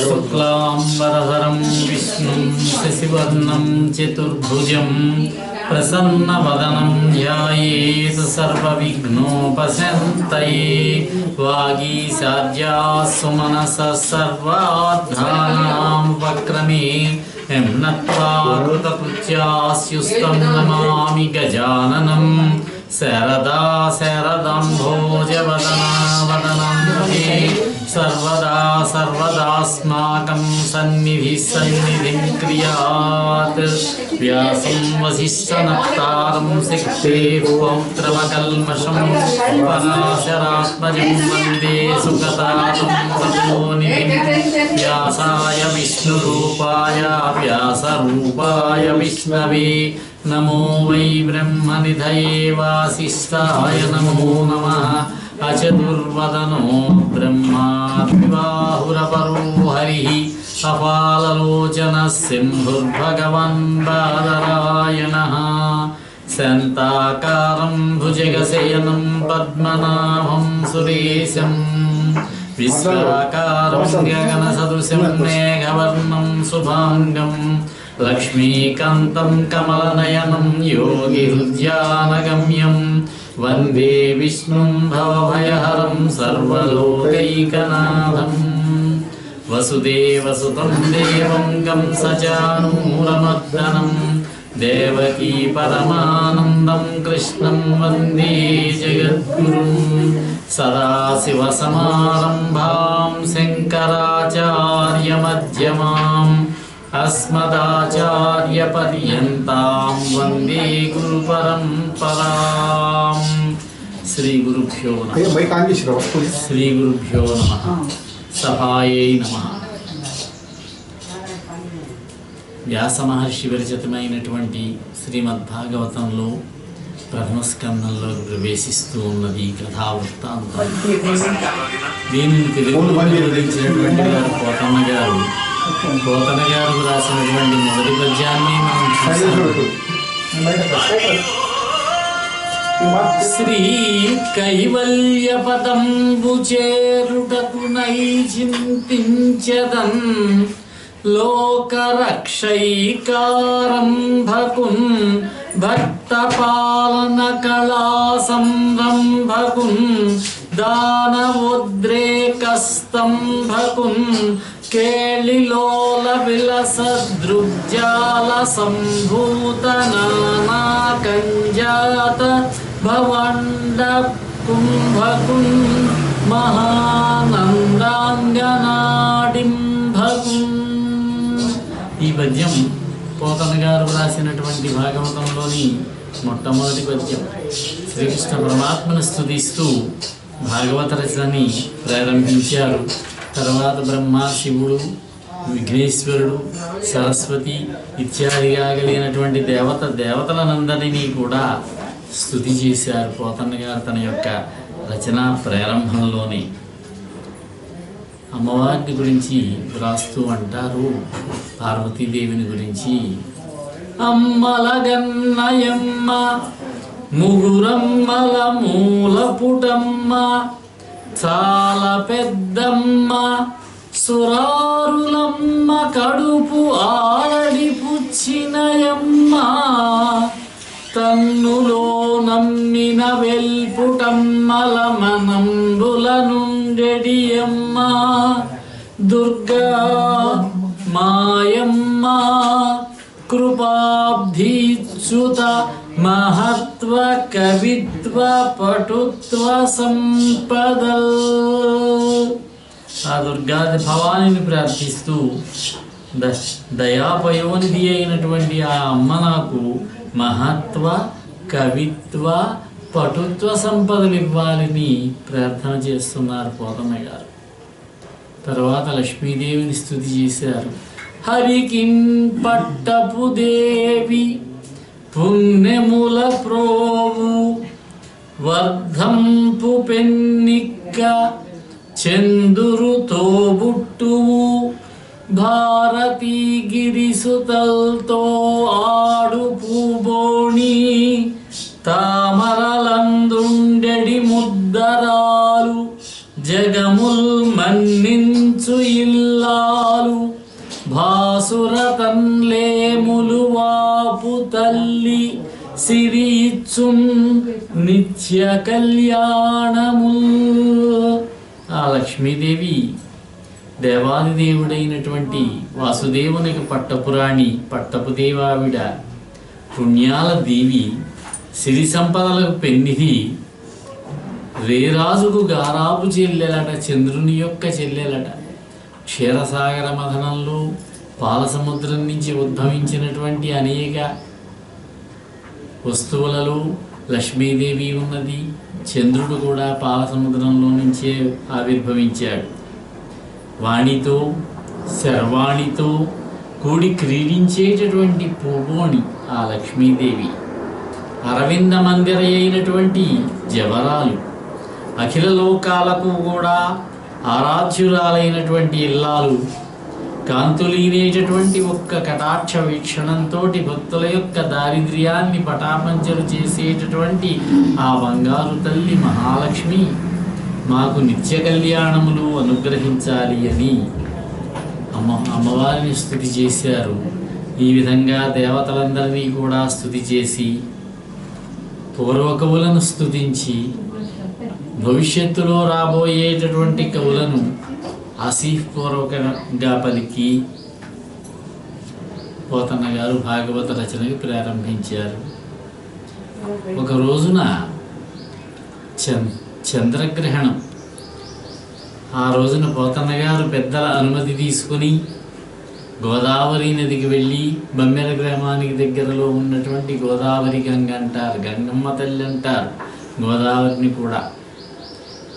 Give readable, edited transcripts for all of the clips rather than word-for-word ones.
शुक्लांबरधरं विष्णुं शशिवर्णं चतुर्भुजं प्रसन्नवदनं ध्यायेत् सर्वविघ्नोपशान्तये वागीशार्याः सुमनसः सर्वार्थानां वक्रमे यं नत्वा कृतकृत्यास्युस्तं नमामि गजाननं शरदा शरदम्भोजवदना वदनं सर्वदा सर्वदास्माकं सन्निधिः सन्निधिं क्रियात् व्यासं वसिष्ठनप्तारं सिक्ते पौत्रमकल्मषं पराशरात्मजं वन्दे सुगतातं तपोनिधिं व्यासाय विष्णुरूपाय व्यासरूपाय विष्णवे नमो वै ब्रह्मनिधये वासिष्ठाय नमो नमः अचतुर्वदनो ब्रह्मा द्विबाहुरपरो हरिः अपाललोचनः सिंहुर्भगवन् बादरायणः शान्ताकारं भुजगशयनं पद्मनाभं सुरेशं विश्वाकारं गगनसदृशं मेघवर्णं शुभाङ्गं लक्ष्मीकान्तं कमलनयनं योगिहृद्यानगम्यं वन्दे विष्णुं भवभयहरं सर्वलोकैकनाथं वसुदेवसुतं देवं कंसचाणूरमर्दनं देवकी परमानन्दं कृष्णं वन्दे जगद्गुरुं सदाशिवसमारम्भां शङ्कराचार्यमध्यमाम् अस्मदाचार्यपर्यन्तां वन्दे गुरुपरम्पराम् श्री गुरुभ्यो नमः सभायै नमः వ్యాస మహర్షి విరచితమైనటువంటి శ్రీమద్భాగవతంలో ప్రథమ స్కందంలో ప్రవేశిస్తూ ఉన్నది కథా వృత్తాంతం. దీనిని తెలుగులో అనువదించినటువంటి వారు పోతన్న గారు రాసినటువంటి మొదటి పద్యాన్ని మనం చూసాము. శ్రీ కైవల్య పదంబు చేరుటకు నై చింతించదన్ లోకరక్షైకారంభకున్ భక్త పాలన కళా సంరంభకున్ దానవోద్రేకస్తంభకున్ కేళిలోల విలస దృగ్జాల సంభూత నానా కంజాత భవండ కుంభకున్ మహానందాంగనాడింభకున్. ఈ పద్యం పోతన గారు రాసినటువంటి భాగవతంలోని మొట్టమొదటి పద్యం. శ్రీకృష్ణ పరమాత్మను స్తుతిస్తూ భాగవత రచనని ప్రారంభించారు. తర్వాత బ్రహ్మ, శివుడు, విఘ్నేశ్వరుడు, సరస్వతి ఇత్యాదిగా కలిగినటువంటి దేవతలనందరినీ కూడా స్తుతి చేశారు పోతన్న గారు తన యొక్క రచనా ప్రారంభంలోనే. అమ్మవారిని గురించి వ్రాస్తూ అంటారు, పార్వతీదేవిని గురించి. అమ్మలగన్నయమ్మ ముగురమ్మల మూలపుటమ్మ చాలా పెద్దమ్మ సురారులమ్మ కడుపు ఆరడి పుచ్చినయమ్మ తన్నులో నమ్మిన వెల్పుటమ్మల మనంబుల నుండెడియమ్మ దుర్గా మాయమ్మ కృపాబ్ధిచ్యుత మహత్వ కవిత్వ పటుత్వ సంపదల్. ఆ దుర్గాది భవానిని ప్రార్థిస్తూ దయాపయోనిధి అయినటువంటి ఆ అమ్మ నాకు మహత్వ కవిత్వ పటుత్వ సంపదలు ఇవ్వాలని ప్రార్థన చేస్తున్నారు పోతన్న గారు. తర్వాత లక్ష్మీదేవిని స్తుతి చేశారు. హరికిం పట్టపు దేవి పుణ్యముల ప్రోవు వర్ధంపు పెన్నిక్క చందురు తోబుట్టువు భారతీ గిరిసుతల్తో ఆడు పూబోణి తామరలందుండెడి ముద్దరాలు జగముల్ మన్నించు ఇల్లాలు పాలు భాసుర తన్లేములు వాపు తల్లి సిరి ఇచ్చున్ నిత్య కళ్యాణము. ఆ లక్ష్మీదేవి దేవాదిదేవుడైనటువంటి వాసుదేవునికి పట్టపురాణి, పట్టపు దేవావిడ, పుణ్యాల దేవి, సిరి సంపదలకు పెన్నిధి, రేరాజుకు గారాపు చెల్లెలట, చంద్రుని యొక్క చెల్లెలట. క్షీరసాగర మథనంలో పాలసముద్రం నుంచి ఉద్భవించినటువంటి అనేక వస్తువులలో లక్ష్మీదేవి ఉన్నది. చంద్రుడు కూడా పాలసముద్రంలో నుంచే ఆవిర్భవించాడు. వాణితో శర్వాణితో కూడి క్రీడించేటటువంటి పూగోణి ఆ లక్ష్మీదేవి. అరవింద మందిర అయినటువంటి జవరాలు, అఖిల లోకాలకు కూడా ఆరాధ్యురాలైనటువంటి ఇల్లాలు, కాంతులీనేటటువంటి ఒక్క కటాక్ష వీక్షణంతో భక్తుల యొక్క దారిద్ర్యాన్ని పటాపంచలు చేసేటటువంటి ఆ బంగారు తల్లి మహాలక్ష్మి మాకు నిత్య కళ్యాణములు అనుగ్రహించాలి అని అమ్మవారిని స్తుతి చేశారు. ఈ విధంగా దేవతలందరినీ కూడా స్తుతి చేసి పూర్వకవులను స్తుతించి భవిష్యత్తులో రాబోయేటటువంటి కవులను ఆశీపూర్వకంగా పలికి పోతన్న గారు భాగవత రచనకి ప్రారంభించారు. ఒక రోజున చంద్రగ్రహణం. ఆ రోజున పోతన్న గారు పెద్దల అనుమతి తీసుకుని గోదావరి నదికి వెళ్ళి బమ్మెర గ్రామానికి దగ్గరలో ఉన్నటువంటి గోదావరి గంగ అంటారు, గంగమ్మ తల్లి అంటారు గోదావరిని కూడా.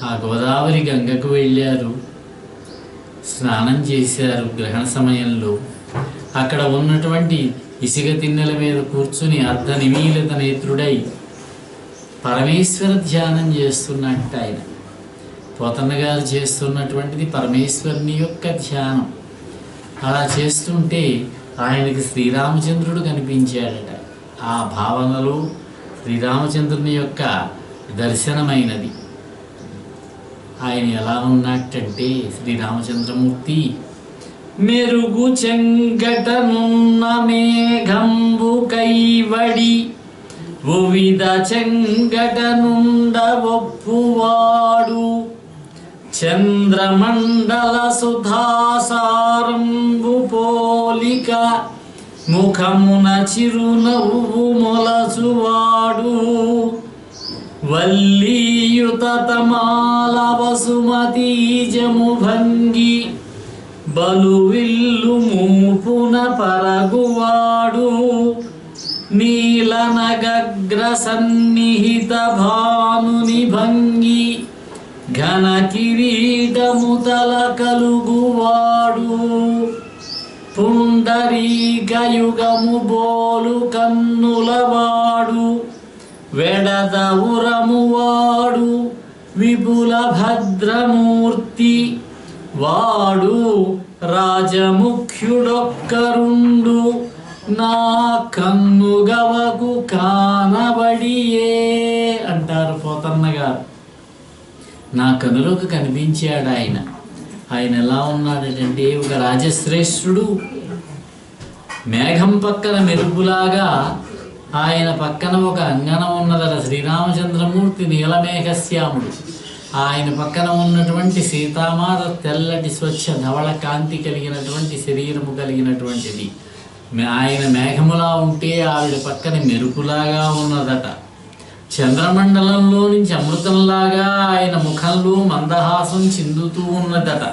ఆ గోదావరి గంగకు వెళ్ళారు, స్నానం చేశారు. గ్రహణ సమయంలో అక్కడ ఉన్నటువంటి ఇసుక తిన్నెల మీద కూర్చుని అర్ధ నిమీలిత నేత్రుడై పరమేశ్వర ధ్యానం చేస్తున్నట్టు ఆయన. పోతన్న గారు చేస్తున్నటువంటిది పరమేశ్వరుని యొక్క ధ్యానం. అలా చేస్తుంటే ఆయనకి శ్రీరామచంద్రుడు కనిపించాడట. ఆ భావనలో శ్రీరామచంద్రుని యొక్క దర్శనమైనది. ఆయన ఎలా ఉన్నట్టంటే శ్రీరామచంద్రమూర్తి మెరుగు చెంగటనున్న మేఘంబు కైవడి వివిధ చెంగటనుండ ఒప్పువాడు చంద్రమండల సుధాసారంబు పోలిక ముఖమున చిరునవ్వు మొలచువాడు వల్లీయుత తమాల వసుమతీజము భంగి బలువిల్లు మూపున పరగువాడు నీలనగగ్ర సన్నిహిత భానుని భంగి ఘన కిరీటము తల కలుగువాడు పుండరీకయుగము బోలు కన్నులవాడు వెడదవురమువాడు విపుల భద్రమూర్తి వాడు రాజముఖ్యుడొక్కరుండు నా కన్నుగవకు కానబడియే అంటారు పోతన్న గారు. నా కనులకు కనిపించాడు ఆయన. ఆయన ఎలా ఉన్నాడంటే ఒక రాజశ్రేష్ఠుడు. మేఘం పక్కన మెరుపులాగా ఆయన పక్కన ఒక అంగనం ఉన్నదట. శ్రీరామచంద్రమూర్తి నీలమేఘశ్యాముడు. ఆయన పక్కన ఉన్నటువంటి సీతామాత తెల్లటి స్వచ్ఛ ధవళ కాంతి కలిగినటువంటి శరీరము కలిగినటువంటిది. ఆయన మేఘములా ఉంటే ఆవిడ పక్కన మెరుపులాగా ఉన్నదట. చంద్రమండలంలో నుంచి అమృతంలాగా ఆయన ముఖంలో మందహాసం చిందుతూ ఉన్నదట.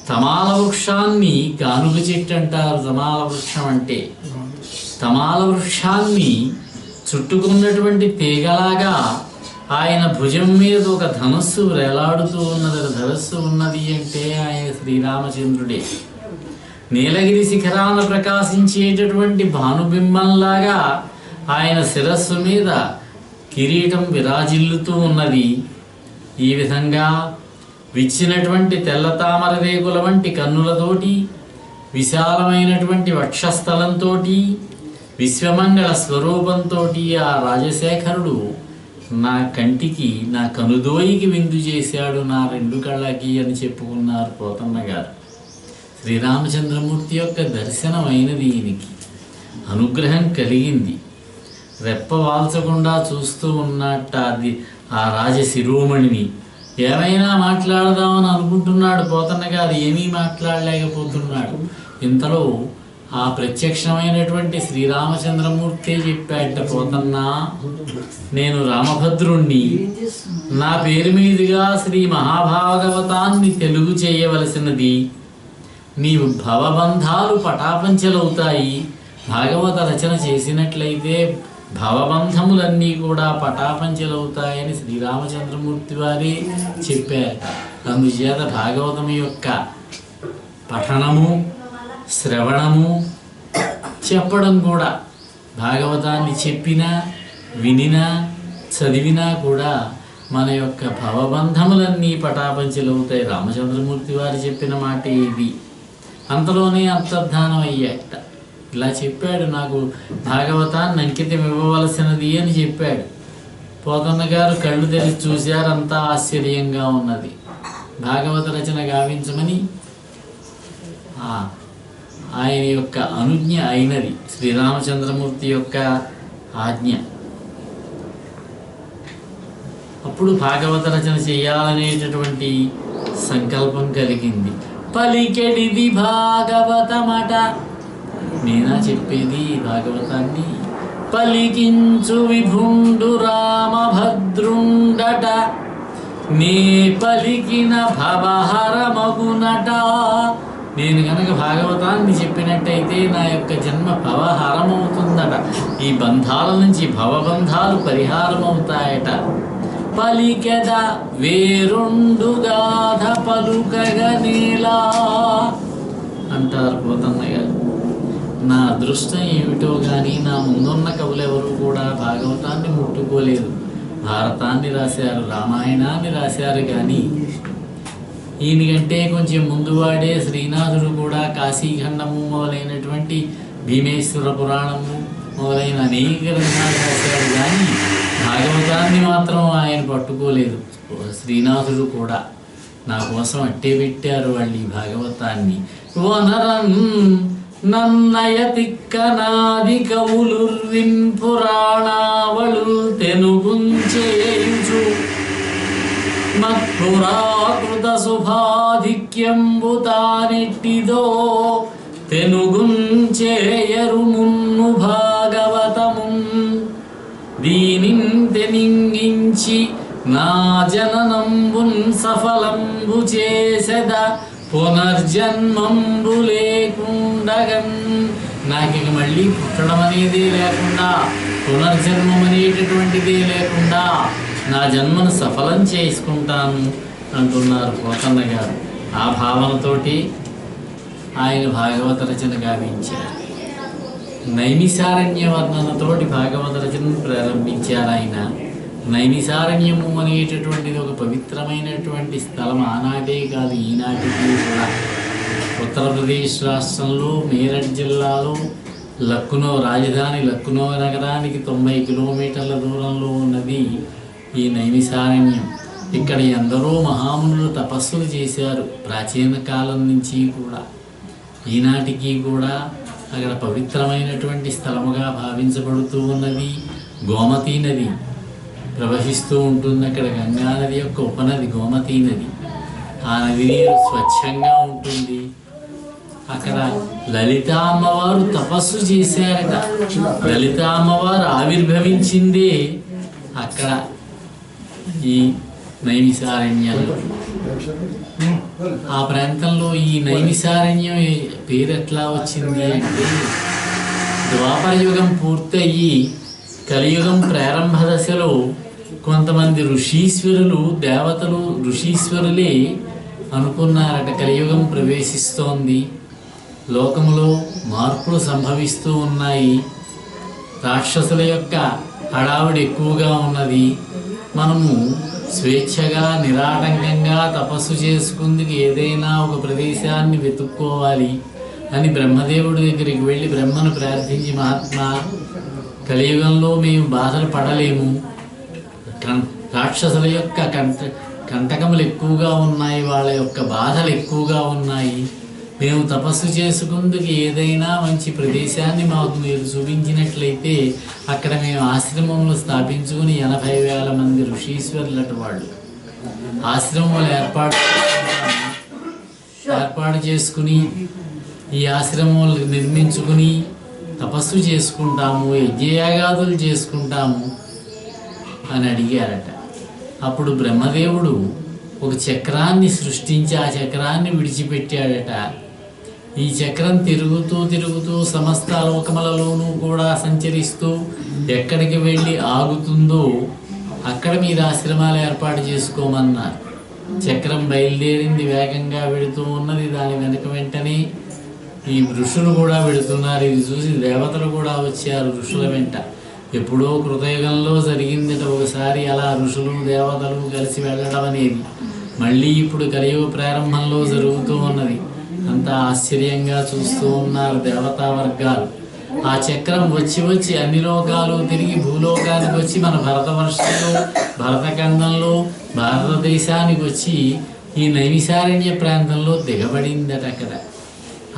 తమాల వృక్షాన్ని గానుగ చెట్టు అంటారు. తమాల వృక్షం అంటే తమాల వృక్షాన్ని చుట్టుకున్నటువంటి తీగలాగా ఆయన భుజం మీద ఒక ధనస్సు వేలాడుతూ ఉన్నది. ధనస్సు ఉన్నది అంటే ఆయన శ్రీరామచంద్రుడే. నీలగిరి శిఖరాన ప్రకాశించేటటువంటి భానుబింబంలాగా ఆయన శిరస్సు మీద కిరీటం విరాజిల్లుతూ ఉన్నది. ఈ విధంగా విచ్చినటువంటి తెల్ల తామర రేకుల వంటి కన్నులతోటి, విశాలమైనటువంటి వక్షస్థలంతో, విశ్వమంగళ స్వరూపంతో ఆ రాజశేఖరుడు నా కంటికి, నా కనుదోయికి విందు చేశాడు, నా రెండు కళ్ళకి అని చెప్పుకున్నారు పోతన్న గారు. శ్రీరామచంద్రమూర్తి యొక్క దర్శనం అయినది, ఈయనకి అనుగ్రహం కలిగింది. రెప్ప వాల్చకుండా చూస్తూ ఉన్నట్ట అది ఆ రాజశిరోమణిని. ఏమైనా మాట్లాడదామని అనుకుంటున్నాడు పోతన్న గారు, ఏమీ మాట్లాడలేకపోతున్నాడు. ఇంతలో ఆ ప్రత్యక్షమైనటువంటి శ్రీరామచంద్రమూర్తే చెప్పాట, పోతన్న నేను రామభద్రుణ్ణి, నా పేరు మీదుగా శ్రీ మహాభాగవతాన్ని తెలుగు చేయవలసినది. నీవు భవబంధాలు పటాపంచలవుతాయి. భాగవత రచన చేసినట్లయితే భవబంధములన్నీ కూడా పటాపంచలవుతాయని శ్రీరామచంద్రమూర్తి వారే చెప్పారు. అందుచేత భాగవతం యొక్క పఠనము, శ్రవణము, చెప్పడం కూడా, భాగవతాన్ని చెప్పినా వినినా చదివినా కూడా మన యొక్క భవబంధములన్నీ పటాపంచలవుతాయి. రామచంద్రమూర్తి వారు చెప్పిన మాట ఇది. అంతలోనే అంతర్ధానం అయ్యాట. ఇలా చెప్పాడు, నాకు భాగవతాన్ని అంకితం ఇవ్వవలసినది అని చెప్పాడు. పోతన్న గారు కళ్ళు తెరిచి చూశారు, అంతా ఆశ్చర్యంగా ఉన్నది. భాగవత రచన గావించమని ఆయన యొక్క అనుజ్ఞ అయినది, శ్రీరామచంద్రమూర్తి యొక్క ఆజ్ఞ. అప్పుడు భాగవత రచన చేయాలనేటటువంటి సంకల్పం కలిగింది. పలికెడిది భాగవతమట, నేనా చెప్పేది భాగవతాన్ని, పలికించు విభుండు రామభద్రుండట, నే పలికిన భవహరమగునట. నేను కనుక భాగవతాన్ని చెప్పినట్టయితే నా యొక్క జన్మ భవహరమవుతుందట. ఈ బంధాల నుంచి భవబంధాలు పరిహారమవుతాయట. పలికెద వేరుండు గాథ పలుకగనేలా అంటారు పోతన్న గారు. నా అదృష్టం ఏమిటో కానీ నా ముందున్న కవులు ఎవరు కూడా భాగవతాన్ని ముట్టుకోలేదు. భారతాన్ని రాశారు, రామాయణాన్ని రాశారు, కానీ ఈయనకంటే కొంచెం ముందువాడే శ్రీనాథుడు కూడా కాశీఖండము మొదలైనటువంటి భీమేశ్వర పురాణము మొదలైన అనేక గ్రంథాలు రాశాడు, కానీ భాగవతాన్ని మాత్రం ఆయన పట్టుకోలేదు. శ్రీనాథుడు కూడా నా కోసం అట్టే పెట్టారు వాళ్ళు ఈ భాగవతాన్ని. వనరన్ నన్నయ తిక్కనాది కవులుర్విన్ పురాణావళు తెనుగుంచేయుచు మత్పురాకృత శుభాధిక్యంబుతానెట్టిదో తెనుగుంచేయరు మున్ను భాగవతమున్. దీనిన్ తెనింగించి నా జననంబున్ సఫలంబు చేసెద పునర్జన్మంబు లేకుండగన్. నాకిక మళ్ళీ పుట్టడం అనేదే లేకుండా, పునర్జన్మం అనేటటువంటిదే లేకుండా నా జన్మను సఫలం చేసుకుంటాను అంటున్నారు పోతన్న గారు. ఆ భావనతోటి ఆయన భాగవత రచన గావించారు. నైమిసారణ్య వర్ణనతోటి భాగవత రచనను ప్రారంభించారు ఆయన. నైమిసారణ్యము అనేటటువంటిది ఒక పవిత్రమైనటువంటి స్థలం. ఆనాటే కాదు, ఈనాటికి కూడా. ఉత్తరప్రదేశ్ రాష్ట్రంలో మీరట్ జిల్లాలో లక్నో, రాజధాని లక్నో నగరానికి 90 కిలోమీటర్ల దూరంలో ఉన్నది ఈ నైమిసారణ్యం. ఇక్కడ ఎందరో మహామునులు తపస్సులు చేశారు ప్రాచీన కాలం నుంచి కూడా. ఈనాటికి కూడా అక్కడ పవిత్రమైనటువంటి స్థలముగా భావించబడుతూ ఉన్నది. గోమతీ నది ప్రవహిస్తూ ఉంటుంది అక్కడ. గంగా నది యొక్క ఉపనది గోమతీ నది. ఆ నది నీరు స్వచ్ఛంగా ఉంటుంది. అక్కడ లలితా అమ్మవారు తపస్సు చేశారట. లలితా అమ్మవారు ఆవిర్భవించిందే అక్కడ ఈ నైమిసారణ్యంలో. ఆ ప్రాంతంలో ఈ నైమిసారణ్యం పేరు ఎట్లా వచ్చింది అంటే, ద్వాపర యుగం పూర్తయ్యి కలియుగం ప్రారంభ దశలో కొంతమంది ఋషీశ్వరులు, దేవతలు ఋషీశ్వరులే అనుకున్నారట కలియుగం ప్రవేశిస్తోంది, లోకములో మార్పులు సంభవిస్తూ ఉన్నాయి, రాక్షసుల యొక్క హడావుడి ఎక్కువగా ఉన్నది, మనము స్వేచ్ఛగా నిరాటంకంగా తపస్సు చేసుకుందుకు ఏదైనా ఒక ప్రదేశాన్ని వెతుక్కోవాలి అని బ్రహ్మదేవుడి దగ్గరికి వెళ్ళి బ్రహ్మను ప్రార్థించి, మహాత్మా కలియుగంలో మేము బాధలు పడలేము, రాక్షసుల యొక్క కంటకములు ఎక్కువగా ఉన్నాయి, వాళ్ళ యొక్క బాధలు ఎక్కువగా ఉన్నాయి, మేము తపస్సు చేసుకుందుకు ఏదైనా మంచి ప్రదేశాన్ని మాకు మీరు చూపించినట్లయితే అక్కడ మేము ఆశ్రమములు స్థాపించుకుని 80,000 మంది ఋషీశ్వరులట వాళ్ళు ఆశ్రమములు ఏర్పాటు చేసుకుని ఈ ఆశ్రమములు నిర్మించుకుని తపస్సు చేసుకుంటాము, యజ్ఞయాగాదులు చేసుకుంటాము అని అడిగారట. అప్పుడు బ్రహ్మదేవుడు ఒక చక్రాన్ని సృష్టించి ఆ చక్రాన్ని విడిచిపెట్టాడట. ఈ చక్రం తిరుగుతూ తిరుగుతూ సమస్త లోకములలోనూ కూడా సంచరిస్తూ ఎక్కడికి వెళ్ళి ఆగుతుందో అక్కడ మీరు ఆశ్రమాలు ఏర్పాటు చేసుకోమన్నారు. చక్రం బయలుదేరింది, వేగంగా వెళుతూ ఉన్నది. దాని వెనక వెంటనే ఈ ఋషులు కూడా వెళుతున్నారు. ఇది చూసి దేవతలు కూడా వచ్చారు ఋషుల వెంట. ఎప్పుడో కృతయుగంలో జరిగిందట ఒకసారి అలా ఋషులు దేవతలు కలిసి వెళ్ళడం అనేది. మళ్ళీ ఇప్పుడు కలియుగ ప్రారంభంలో జరుగుతూ ఉన్నది. అంతా ఆశ్చర్యంగా చూస్తూ ఉన్నారు దేవతా వర్గాలు. ఆ చక్రం వచ్చి వచ్చి అన్ని లోకాలు తిరిగి భూలోకానికి వచ్చి మన భరతవర్షంలో భరతఖండంలో భారతదేశానికి వచ్చి ఈ నైమిషారణ్య ప్రాంతంలో దిగబడిందట. అక్కడ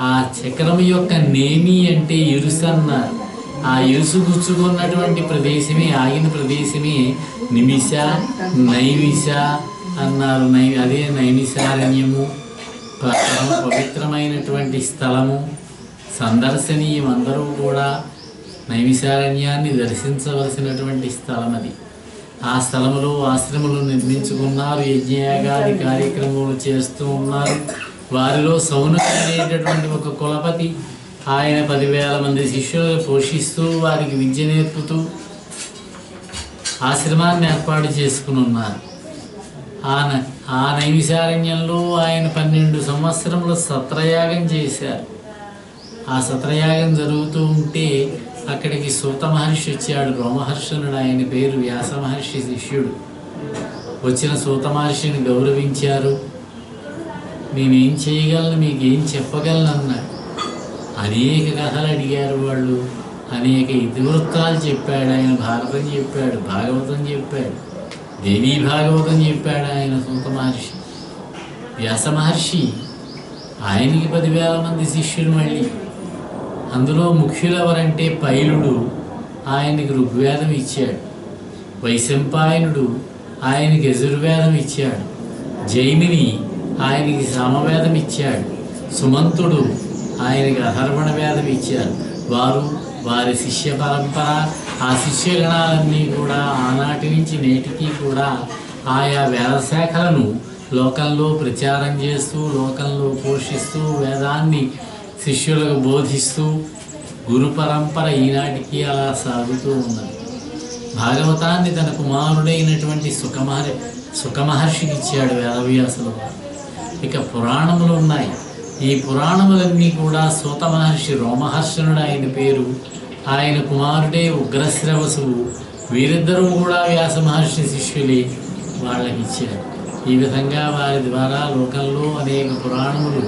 ఆ చక్రం యొక్క నేమి అంటే ఇరుసు అన్నారు. ఆ ఇరుసు గుచ్చుకున్నటువంటి ప్రదేశమే, ఆగిన ప్రదేశమే నిమిష నైమిష అన్నారు. అదే నైమిషారణ్యము, పవిత్రమైనటువంటి స్థలము, సందర్శనీయం. అందరూ కూడా నైమిషారణ్యాన్ని దర్శించవలసినటువంటి స్థలం అది. ఆ స్థలములో ఆశ్రములు నిర్మించుకున్నారు, యజ్ఞయాగాది కార్యక్రమాలు చేస్తూ ఉన్నారు. వారిలో సౌనక అనేటటువంటి ఒక కులపతి, ఆయన 10,000 మంది శిష్యులను పోషిస్తూ వారికి విద్య నేర్పుతూ ఆశ్రమాన్ని ఏర్పాటు చేసుకుని ఉన్నారు. ఆ నైమిషారణ్యంలో ఆయన 12 సంవత్సరములు సత్రయాగం చేశారు. ఆ సత్రయాగం జరుగుతూ ఉంటే అక్కడికి సూత మహర్షి వచ్చాడు. రోమహర్షణుడు ఆయన పేరు, వ్యాస మహర్షి శిష్యుడు. వచ్చిన సూత మహర్షిని గౌరవించారు. నేనేం చేయగలను, మీకేం చెప్పగలను అన్నాడు. అనేక కథలు అడిగారు వాళ్ళు, అనేక ఇతివృత్తాలు చెప్పాడు ఆయన. భారతం చెప్పాడు, భాగవతం చెప్పాడు, దేవీ భాగవతం చెప్పాడు ఆయన సూత మహర్షి. వ్యాస మహర్షి ఆయనకి 10,000 మంది శిష్యులు. మళ్ళీ అందులో ముఖ్యులు ఎవరంటే పైలుడు ఆయనకి ఋగ్వేదం ఇచ్చాడు, వైశంపాయనుడు ఆయనకి యజుర్వేదం ఇచ్చాడు, జైమిని ఆయనకి సామవేదం ఇచ్చాడు, సుమంతుడు ఆయనకి అథర్వణ వేదం ఇచ్చారు. వారి శిష్య పరంపర, ఆ శిష్యగణాలన్నీ కూడా ఆనాటి నుంచి నేటికి కూడా ఆయా వేద శాఖలను లోకంలో ప్రచారం చేస్తూ, లోకంలో పోషిస్తూ, వేదాన్ని శిష్యులకు బోధిస్తూ గురు పరంపర ఈనాటికి అలా సాగుతూ ఉన్నది. భాగవతాన్ని తన కుమారుడైనటువంటి సుఖమహర్షికి ఇచ్చాడు వేదవ్యాసులు. ఇక పురాణములు ఉన్నాయి. ఈ పురాణములన్నీ కూడా సూత మహర్షి, రోమహర్షణుడు ఆయన పేరు, ఆయన కుమారుడే ఉగ్రశ్రవసువు. వీరిద్దరూ కూడా వ్యాస మహర్షి శిష్యులే, వాళ్ళకి ఇచ్చారు. ఈ విధంగా వారి ద్వారా లోకంలో అనేక పురాణములు,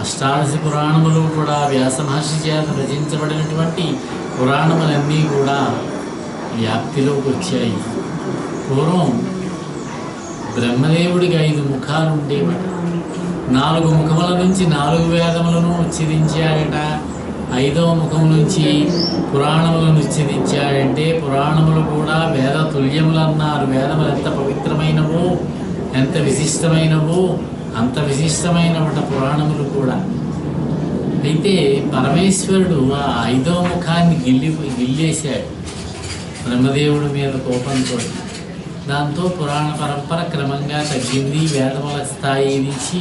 అష్టాదశ పురాణములు కూడా వ్యాస మహర్షి చేత రచించబడినటువంటి పురాణములన్నీ కూడా వ్యాప్తిలోకి వచ్చాయి. పూర్వం బ్రహ్మదేవుడికి 5 ముఖాలు ఉండేవట. 4 ముఖముల నుంచి 4 వేదములను ఉచ్చరించాడట. 5వ ముఖం నుంచి పురాణములను ఉచ్చరించాడంటే పురాణములు కూడా వేద తుల్యములు అన్నారు. వేదములు ఎంత పవిత్రమైనవో, ఎంత విశిష్టమైనవో అంత విశిష్టమైనవట పురాణములు కూడా. అయితే పరమేశ్వరుడు ఆ 5వ ముఖాన్ని గిల్లేశాడు బ్రహ్మదేవుడి మీద కోపంతో. దాంతో పురాణ పరంపర క్రమంగా తగ్గింది. వేదముల స్థాయి నుంచి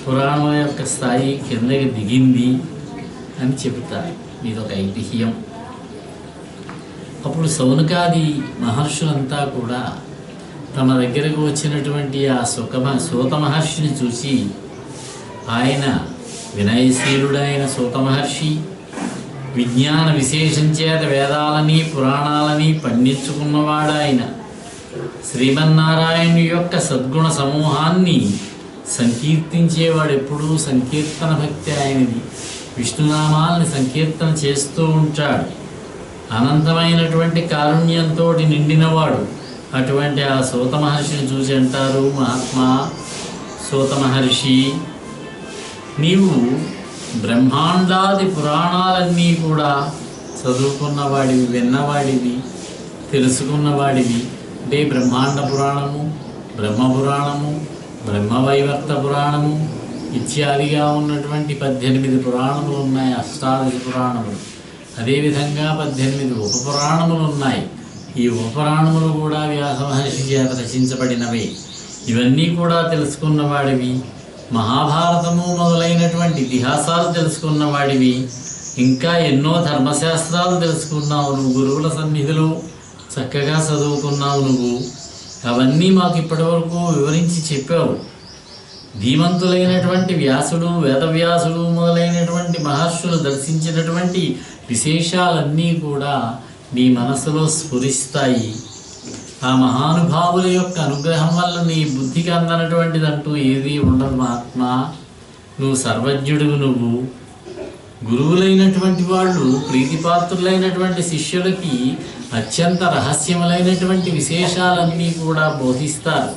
పురాణం యొక్క స్థాయి కిందకి దిగింది అని చెబుతారు. ఇదొక ఐతిహ్యం. అప్పుడు సౌనకాది మహర్షులంతా కూడా తమ దగ్గరకు వచ్చినటువంటి ఆ సూత మహర్షిని చూసి, ఆయన వినయశీలుడైన సూత మహర్షి విజ్ఞాన విశేషం చేత వేదాలని పురాణాలని పండించుకున్నవాడు. ఆయన శ్రీమన్నారాయణు యొక్క సద్గుణ సమూహాన్ని సంకీర్తించేవాడు. ఎప్పుడూ సంకీర్తన భక్తి ఆయనది. విష్ణునామాల్ని సంకీర్తన చేస్తూ ఉంటాడు. అనంతమైనటువంటి కారుణ్యంతో నిండినవాడు. అటువంటి ఆ సూత మహర్షిని చూసి అంటారు, మహాత్మా సూత మహర్షి, నీవు బ్రహ్మాండాది పురాణాలన్నీ కూడా చదువుకున్నవాడివి, విన్నవాడివి, తెలుసుకున్నవాడివి. అంటే బ్రహ్మాండ పురాణము, బ్రహ్మపురాణము, బ్రహ్మవైవర్త పురాణము ఇత్యాదిగా ఉన్నటువంటి 18 పురాణములు ఉన్నాయి. అష్టాదశ పురాణములు. అదేవిధంగా 18 ఉపపురాణములు ఉన్నాయి. ఈ ఉపపురాణములు కూడా వ్యాస మహర్షి చేత రచించబడినవే. ఇవన్నీ కూడా తెలుసుకున్నవాడివి. మహాభారతము మొదలైనటువంటి ఇతిహాసాలు తెలుసుకున్నవాడివి. ఇంకా ఎన్నో ధర్మశాస్త్రాలు తెలుసుకున్నావు నువ్వు. గురువుల సన్నిధిలో చక్కగా చదువుకున్నావు నువ్వు. అవన్నీ మాకు ఇప్పటివరకు వివరించి చెప్పావు. ధీమంతులైనటువంటి వ్యాసుడు, వేదవ్యాసుడు మొదలైనటువంటి మహర్షులు దర్శించినటువంటి విశేషాలన్నీ కూడా నీ మనసులో స్ఫురిస్తాయి. ఆ మహానుభావుల యొక్క అనుగ్రహం వల్ల నీ బుద్ధికి అందనటువంటిదంటూ ఏదీ ఉండదు మహాత్మా. నువ్వు సర్వజ్ఞుడు. నువ్వు గురువులైనటువంటి వాళ్ళు ప్రీతిపాత్రులైనటువంటి శిష్యులకి అత్యంత రహస్యములైనటువంటి విశేషాలన్నీ కూడా బోధిస్తారు.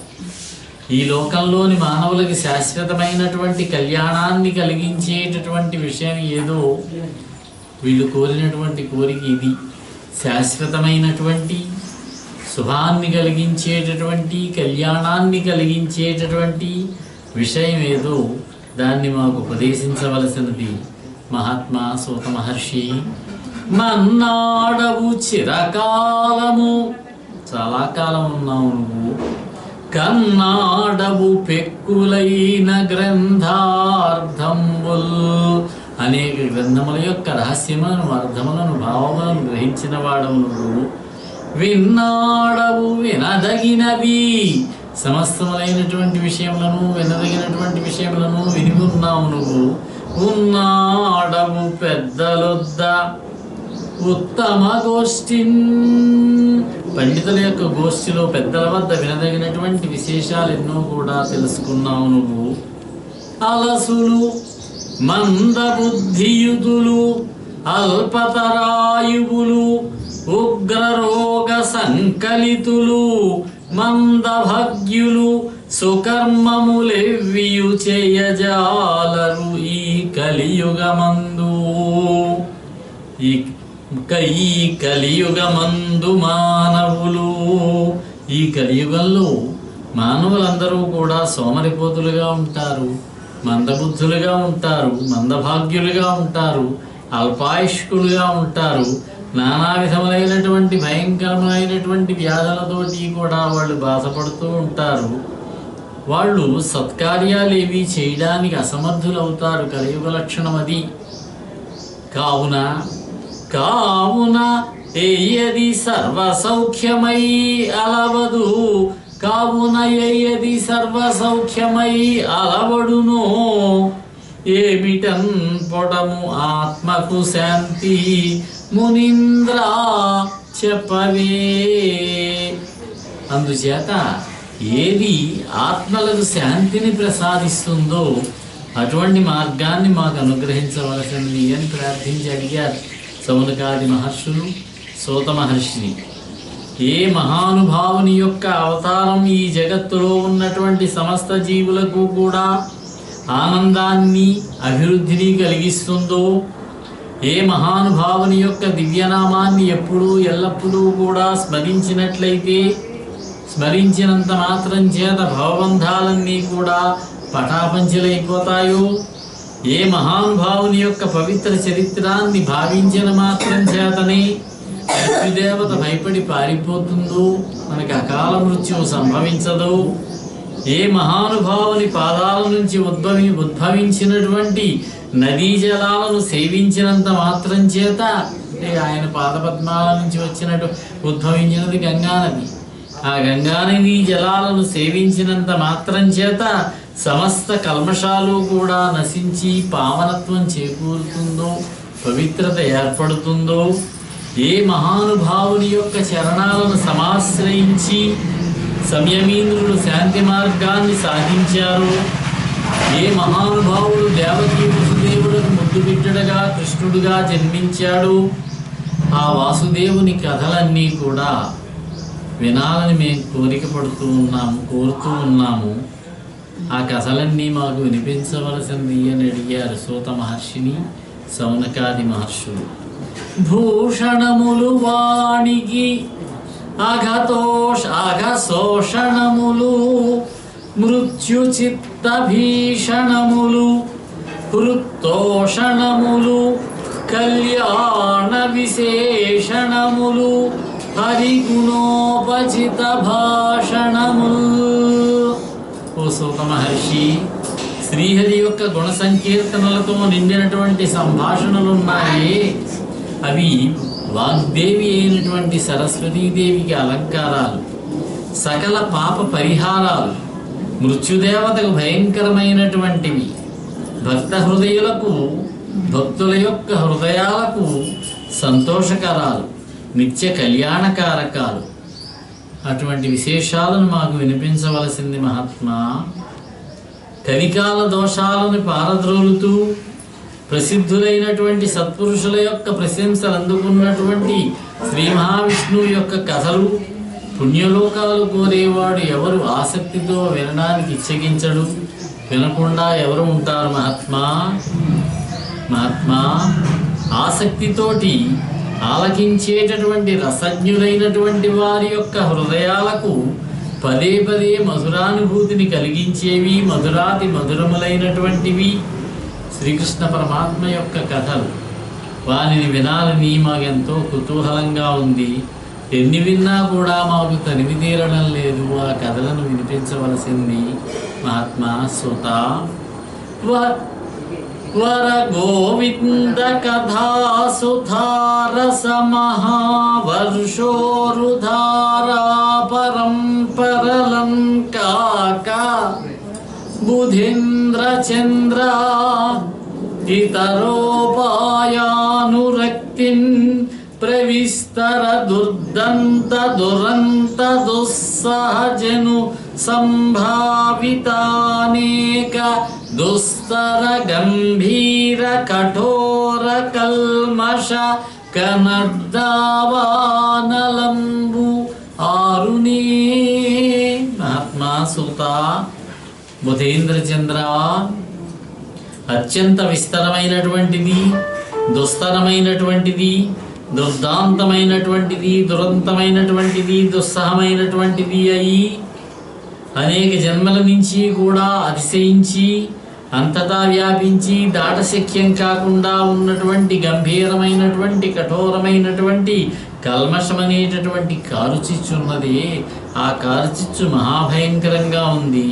ఈ లోకంలోని మానవులకి శాశ్వతమైనటువంటి కళ్యాణాన్ని కలిగించేటటువంటి విషయం ఏదో వీళ్ళు కోరినటువంటి కోరిక ఇది. శాశ్వతమైనటువంటి శుభాన్ని కలిగించేటటువంటి, కళ్యాణాన్ని కలిగించేటటువంటి విషయం ఏదో దాన్ని మాకు ఉపదేశించవలసినది మహాత్మా సూత మహర్షి. మన్నాడవు చిరకాలము, చాలా కాలం ఉన్నావు నువ్వు. కన్నాడవు పెక్కులైన గ్రంథార్థంబుల్, అనేక గ్రంథముల యొక్క రహస్యములను, అర్థములను, భావములను గ్రహించిన వాడవు నువ్వు. విన్నాడవు వినదగినవి, సమస్తములైనటువంటి విషయములను, వినదగినటువంటి విషయములను విని ఉన్నావు నువ్వు. ఉన్నాడవు పెద్దలొద్ద ఉత్తమ గోష్ఠిన్, పండితుల యొక్క గోష్ఠిలో పెద్దల వద్ద వినదగినటువంటి విశేషాలు ఎన్నో కూడా తెలుసుకున్నావు నువ్వు. అలసులు మందబుద్ధియుతులు అల్పతరాయువులు ఉగ్రరోగ సంకలితులు మందభగ్యులు సుకర్మములెవ్వియు చేయజాలరు ఈ కలియుగమందు. ఈ కలియుగమందు మానవులు, ఈ కలియుగంలో మానవులందరూ కూడా సోమరిపోతులుగా ఉంటారు, మందబుద్ధులుగా ఉంటారు, మందభాగ్యులుగా ఉంటారు, అల్పాయుష్కులుగా ఉంటారు. నానా విధములైనటువంటి భయంకరమైనటువంటి వ్యాధులతోటి కూడా వాళ్ళు బాధపడుతూ ఉంటారు. వాళ్ళు సత్కార్యాలు ఏవి చేయడానికి అసమర్థులవుతారు. కలియుగ లక్షణం అది. కావున ఏయది సర్వసౌఖ్యమై అలవదు, కావున ఏయది సర్వసౌఖ్యమై అలవడును, ఏమిటన్ పొడము ఆత్మకు శాంతి మునీంద్ర చెప్పవే. అందుచేత ఏది ఆత్మలకు శాంతిని ప్రసాదిస్తుందో అటువంటి మార్గాన్ని మాకు అనుగ్రహించవలసింది అని ప్రార్థించి అడిగారు సౌనకాది మహర్షులు సూత మహర్షిని. ఏ మహానుభావుని యొక్క అవతారం ఈ జగత్తులో ఉన్నటువంటి సమస్త జీవులకు కూడా ఆనందాన్ని, అభివృద్ధిని కలిగిస్తుందో, ఏ మహానుభావుని యొక్క దివ్యనామాన్ని ఎప్పుడూ ఎల్లప్పుడూ కూడా స్మరించినట్లయితే స్మరించినంత మాత్రం చేత భవబంధాలన్నీ కూడా పటాపంచలైపోతాయో, ఏ మహానుభావుని యొక్క పవిత్ర చరిత్రాన్ని భావించిన మాత్రం చేతనే మృత్యుదేవత భయపడి పారిపోతుందో, మనకి అకాల మృత్యువు సంభవించదో, ఏ మహానుభావుని పాదాల నుంచి ఉద్భవించినటువంటి నదీ జలాలను సేవించినంత మాత్రం చేత, అంటే ఆయన పాదపద్మాల నుంచి వచ్చినట్టు ఉద్భవించినది గంగానది, ఆ గంగానది జలాలను సేవించినంత మాత్రం చేత సమస్త కల్మషాలు కూడా నశించి పావనత్వం చేకూరుతుందో, పవిత్రత ఏర్పడుతుందో, ఏ మహానుభావుని యొక్క చరణాలను సమాశ్రయించి సంయమీంద్రుడు శాంతి మార్గాన్ని సాధించారు, ఏ మహానుభావుడు దేవకీ వసుదేవులకు ముద్దు బిడ్డడుగా కృష్ణుడుగా జన్మించాడు, ఆ వాసుదేవుని కథలన్నీ కూడా వినాలని మేము కోరుతూ ఉన్నాము. ఆ కథలన్నీ మాకు వినిపించవలసింది అని అడిగారు సూత మహర్షిని సౌనకాది మహర్షులు. భూషణములు వాణికి అఘశోషణములు మృత్యు చిత్త భీషణములు హృత్తోషణములు కళ్యాణ విశేషణములు హరిగుణోపచిత భాషణములు. ఓ సూత మహర్షి, శ్రీహరి యొక్క గుణ సంకీర్తనలతో నిండినటువంటి సంభాషణలున్నాయే, అవి వాగ్దేవి అయినటువంటి సరస్వతీదేవికి అలంకారాలు, సకల పాప పరిహారాలు, మృత్యుదేవతకు భయంకరమైనటువంటివి, భక్తుల యొక్క హృదయాలకు సంతోషకరాలు, నిత్య కళ్యాణకారకాలు. అటువంటి విశేషాలను మాకు వినిపించవలసింది మహాత్మా. కలికాల దోషాలను పారద్రోలుతూ ప్రసిద్ధులైనటువంటి సత్పురుషుల యొక్క ప్రశంసలు అందుకున్నటువంటి శ్రీ మహావిష్ణువు యొక్క కథలు పుణ్యలోకాలు కోరేవాడు ఎవరు ఆసక్తితో వినడానికి ఇచ్చగించడు, వినకుండా ఎవరు ఉంటారు మహాత్మా? మహాత్మా, ఆసక్తితోటి ఆలకించేటటువంటి రసజ్ఞులైనటువంటి వారి యొక్క హృదయాలకు పదే పదే మధురానుభూతిని కలిగించేవి, మధురాతి మధురములైనటువంటివి శ్రీకృష్ణ పరమాత్మ యొక్క కథలు. వారిని వినాలని మాకెంతో కుతూహలంగా ఉంది. ఎన్ని విన్నా కూడా మాకు తనివి తీరడం లేదు. ఆ కథలను వినిపించవలసింది మహాత్మా. సూత వర గోవింద కథా సుధారస మహావర్షోరుధారా పరంపరలంకాక బుధేంద్ర చంద్ర ఇతరోపాయానురక్తిన్ ప్రవిస్తర దుర్దంత దురంత దుస్సహజను సంభావితానేక దుస్తర గంభీర కఠోర కల్మష కనర్దావానలంబు ఆరునే. మహాత్మా సూత, బుధేంద్రచంద్ర, అత్యంత విస్తరమైనటువంటిది, దుస్తరమైనటువంటిది, దుర్దాంతమైనటువంటిది, దురంతమైనటువంటిది, దుస్సహమైనటువంటిది అయి అనేక జన్మల నుంచి కూడా అతిశయించి అంతటా వ్యాపించి దాటశక్యం కాకుండా ఉన్నటువంటి గంభీరమైనటువంటి కఠోరమైనటువంటి కల్మషమనేటటువంటి కారుచిచ్చున్నది. ఆ కారుచిచ్చు మహాభయంకరంగా ఉంది.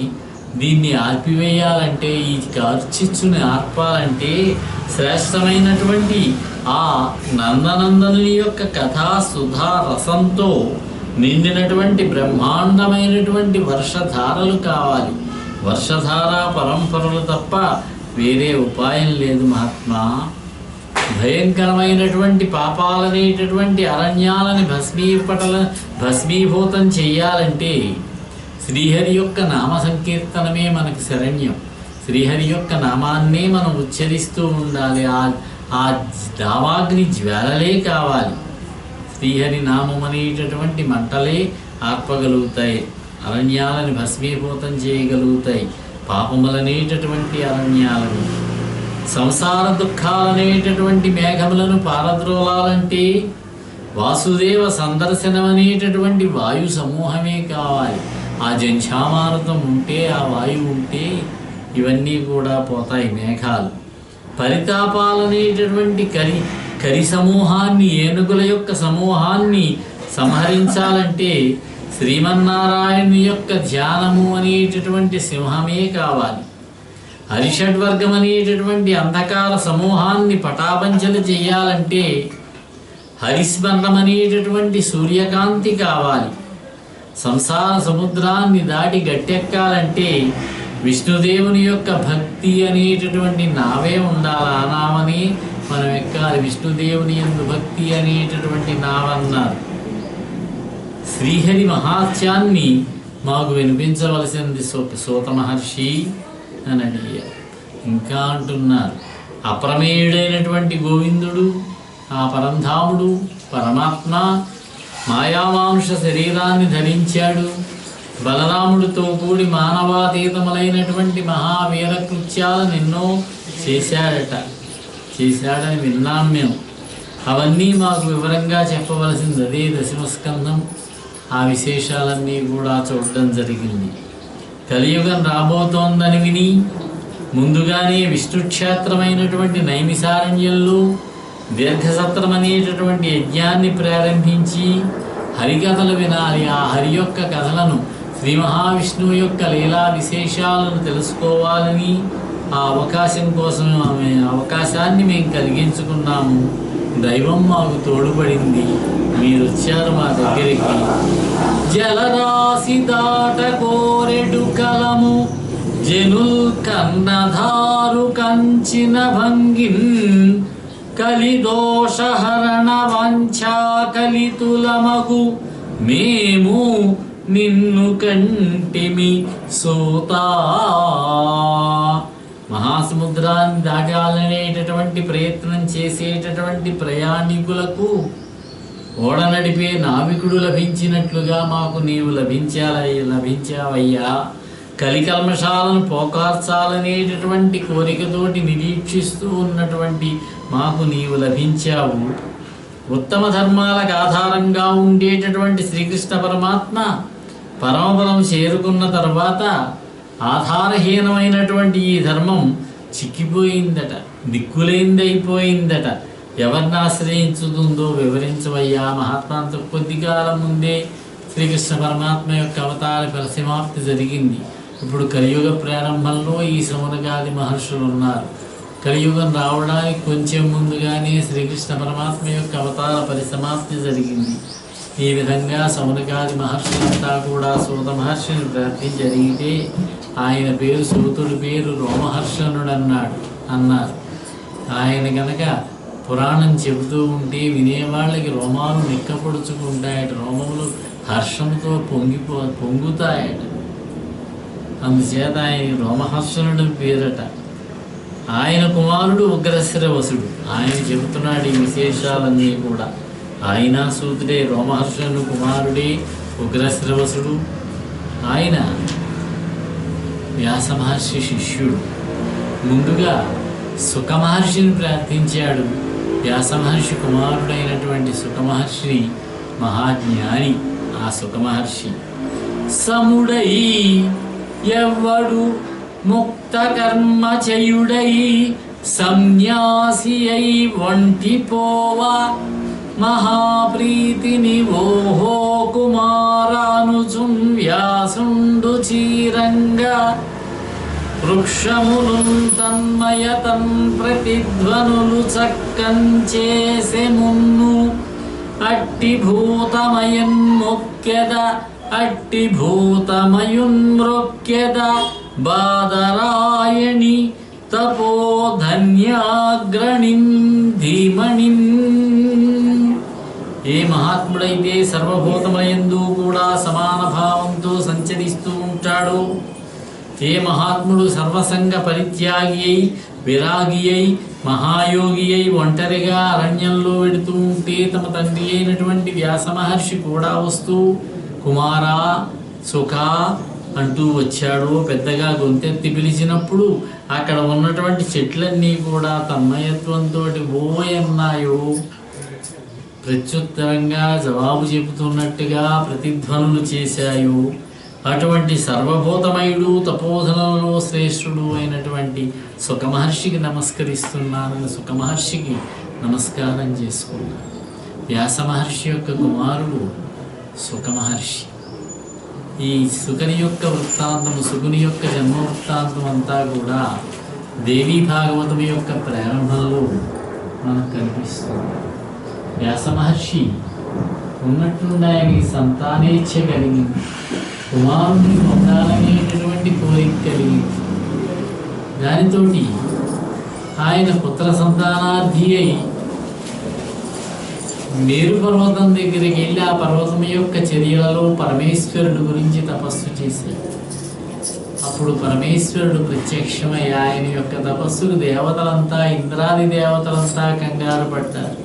దీన్ని ఆర్పివేయాలంటే, ఈ కారుచిచ్చుని ఆర్పాలంటే శ్రేష్టమైనటువంటి ఆ నందనందనుని యొక్క కథా సుధా రసంతో నిండినటువంటి బ్రహ్మాండమైనటువంటి వర్షధారలు కావాలి. వర్షధార పరంపరలు తప్ప వేరే ఉపాయం లేదు మహాత్మా. భయంకరమైనటువంటి పాపాలనేటటువంటి అరణ్యాలని భస్మీభూతం చెయ్యాలంటే శ్రీహరి యొక్క నామ సంకీర్తనమే మనకి శరణ్యం. శ్రీహరి యొక్క నామాన్నే మనం ఉచ్చరిస్తూ ఉండాలి. ఆ దావాగ్ని జ్వాలలే కావాలి. శ్రీహరి నామం అనేటటువంటి మంటలే ఆర్పగలుగుతాయి, అరణ్యాలను భస్మీభూతం చేయగలుగుతాయి. పాపములనేటటువంటి అరణ్యాలను, సంసార దుఃఖాలనేటటువంటి మేఘములను పారద్రోలాలంటే వాసుదేవ సందర్శనం అనేటటువంటి వాయు సమూహమే కావాలి. ఆ జంఝామారుతం ఉంటే, ఆ వాయువు ఉంటే ఇవన్నీ కూడా పోతాయి మేఘాలు. పరితాపాలనేటటువంటి కరి సమూహాన్ని, ఏనుగుల యొక్క సమూహాన్ని సంహరించాలంటే శ్రీమన్నారాయణుని యొక్క ధ్యానము అనేటటువంటి సింహమే కావాలి. హరిషడ్వర్గం అనేటటువంటి అంధకార సమూహాన్ని పటాపంచలు చెయ్యాలంటే హరిస్మరణం అనేటటువంటి సూర్యకాంతి కావాలి. సంసార సముద్రాన్ని దాటి గట్టెక్కాలంటే విష్ణుదేవుని యొక్క భక్తి అనేటటువంటి నావే ఉండాలి. ఆ నావని మనం ఎక్కాలి. విష్ణుదేవుని యందు భక్తి అనేటటువంటి నావన్నారు. శ్రీహరి మహాత్యాన్ని మాకు వినిపించవలసింది సూత మహర్షి అని అడిగారు. ఇంకా అంటున్నారు, అప్రమేయుడైనటువంటి గోవిందుడు, ఆ పరంధాముడు పరమాత్మ మాయామాంస శరీరాన్ని ధరించాడు. బలరాముడితో కూడి మానవాతీతములైనటువంటి మహావీర కృత్యాలను ఎన్నో చేశాడని విన్నాం మేము. అవన్నీ మాకు వివరంగా చెప్పవలసింది అదే దశమస్కంధం. ఆ విశేషాలన్నీ కూడా చూడడం జరిగింది. కలియుగం రాబోతోందని విని ముందుగానే విష్ణుక్షేత్రమైనటువంటి నైమిసారణ్యంలో దీర్ఘసత్రం అనేటటువంటి యజ్ఞాన్ని ప్రారంభించి హరికథలు వినాలి. ఆ హరి యొక్క కథలను, శ్రీ మహావిష్ణువు యొక్క లీలా విశేషాలను తెలుసుకోవాలని ఆ అవకాశం కోసం అవకాశాన్ని మేము కలిగించుకున్నాము. దైవం మాకు తోడుపడింది. మీరు వచ్చారు మా దగ్గరికి. జలరాశి దాట కోరెడు కలము జనుల్ కన్నధారు కంచిన భంగిన్ కలిదోషహరణ వంఛా కలితులమగు మేము నిన్ను కంటిమి సూతా. మహాసముద్రాన్ని దాటాలనేటటువంటి ప్రయత్నం చేసేటటువంటి ప్రయాణికులకు ఓడ నడిపే నావికుడు లభించినట్లుగా మాకు నీవు లభించావయ్యా. కలికల్మషాలను పోకార్చాలనేటటువంటి కోరికతోటి నిరీక్షిస్తూ ఉన్నటువంటి మాకు నీవు లభించావు. ఉత్తమ ధర్మాలకు ఆధారంగా ఉండేటటువంటి శ్రీకృష్ణ పరమాత్మ పరమపదం చేరుకున్న తర్వాత ఆధారహీనమైనటువంటి ఈ ధర్మం చిక్కిపోయిందట, దిక్కులేందైపోయిందట. ఎవరిని ఆశ్రయించుతుందో వివరించవయ్యా. మహాత్మాంతో కొద్ది కాలం ముందే శ్రీకృష్ణ పరమాత్మ యొక్క అవతార పరిసమాప్తి జరిగింది. ఇప్పుడు కలియుగ ప్రారంభంలో ఈ శౌనకాది మహర్షులు ఉన్నారు. కలియుగం రావడానికి కొంచెం ముందుగానే శ్రీకృష్ణ పరమాత్మ యొక్క అవతార పరిసమాప్తి జరిగింది. ఈ విధంగా శౌనకాది మహర్షులంతా కూడా సూత మహర్షిని ప్రార్థించి జరిగితే ఆయన పేరు సూతుడి పేరు రోమహర్షణుడు అన్నారు. ఆయన కనుక పురాణం చెబుతూ ఉంటే వినేవాళ్ళకి రోమాలు నిక్కపొడుచుకుంటాయట, రోమములు హర్షంతో పొంగుతాయట. అందుచేత ఆయన రోమహర్షణుడు పేరట. ఆయన కుమారుడు ఉగ్రశ్రవసుడు. ఆయన చెబుతున్నాడు ఈ విశేషాలన్నీ కూడా. ఆయన సూతుడే, రోమహర్షణుడు కుమారుడే ఉగ్రశ్రవసుడు. ఆయన వ్యాస మహర్షి శిష్యుడు. ముందుగా సుఖమహర్షిని ప్రార్థించాడు. వ్యాస మహర్షి కుమారుడైనటువంటి సుఖమహర్షి మహాజ్ఞాని. ఆ సుఖమహర్షి సముడై ఎవ్వడు ముక్త కర్మ చేయుడై సన్యాసి అయి వంటిపోవ మహాప్రీతిని ఓహో కుమారానుచున్ వ్యాసుండు చీరంగా వృక్షములు తన్మయతన్ ప్రతిధ్వనులు చక్కంచేసే మున్ను అట్టి భూతమయన్ మొక్కెద అట్టి భూతమయున్ మ్రొక్కెద బాదరాయణి తపో ధన్యాగ్రణిం ధీమణిం. ఏ మహాత్ముడైతే సర్వభూతమయందు కూడా సమాన భావంతో సంచరిస్తూ ఉంటాడో, ఏ మహాత్ముడు సర్వసంగ పరిత్యాగి అయి విరాగి అయి మహాయోగి అయి ఒంటరిగా అరణ్యంలో వెడుతూ ఉంటే తమ తండ్రి అయినటువంటి వ్యాస మహర్షి కూడా వస్తూ కుమారా సుఖ అంటూ వచ్చాడో, పెద్దగా గొంతెత్తి పిలిచినప్పుడు అక్కడ ఉన్నటువంటి చెట్లన్నీ కూడా తన్మయత్వంతో ఓయన్నాయో, ప్రత్యుత్తరంగా జవాబు చెబుతున్నట్టుగా ప్రతిధ్వనులు చేశాయో. అటువంటి సర్వభూతమయుడు తపోధనంలో శ్రేష్ఠుడు అయినటువంటి సుఖమహర్షికి నమస్కరిస్తున్నానని సుఖమహర్షికి నమస్కారం చేసుకున్నాను. వ్యాస మహర్షి యొక్క కుమారుడు సుఖమహర్షి. ఈ సుఖని యొక్క వృత్తాంతము, సుకుని యొక్క జన్మ వృత్తాంతం అంతా కూడా దేవీ భాగవతం యొక్క ప్రారంభంలో మనకు కనిపిస్తుంది. వ్యాస మహర్షి ఉన్నట్టుండి ఆయనకి సంతానేచ్ఛ కలిగింది, కుమారుడిని పొందాలనేటటువంటి కోరిక కలిగింది. దానితోటి ఆయన పుత్ర సంతానార్థి అయి మేరు పర్వతం దగ్గరికి వెళ్ళి ఆ పర్వతం యొక్క చర్యలలో పరమేశ్వరుడు గురించి తపస్సు చేశాడు. అప్పుడు పరమేశ్వరుడు ప్రత్యక్షమై ఆయన యొక్క తపస్సులు దేవతలంతా, ఇంద్రాది దేవతలంతా కంగారు పడ్డారు.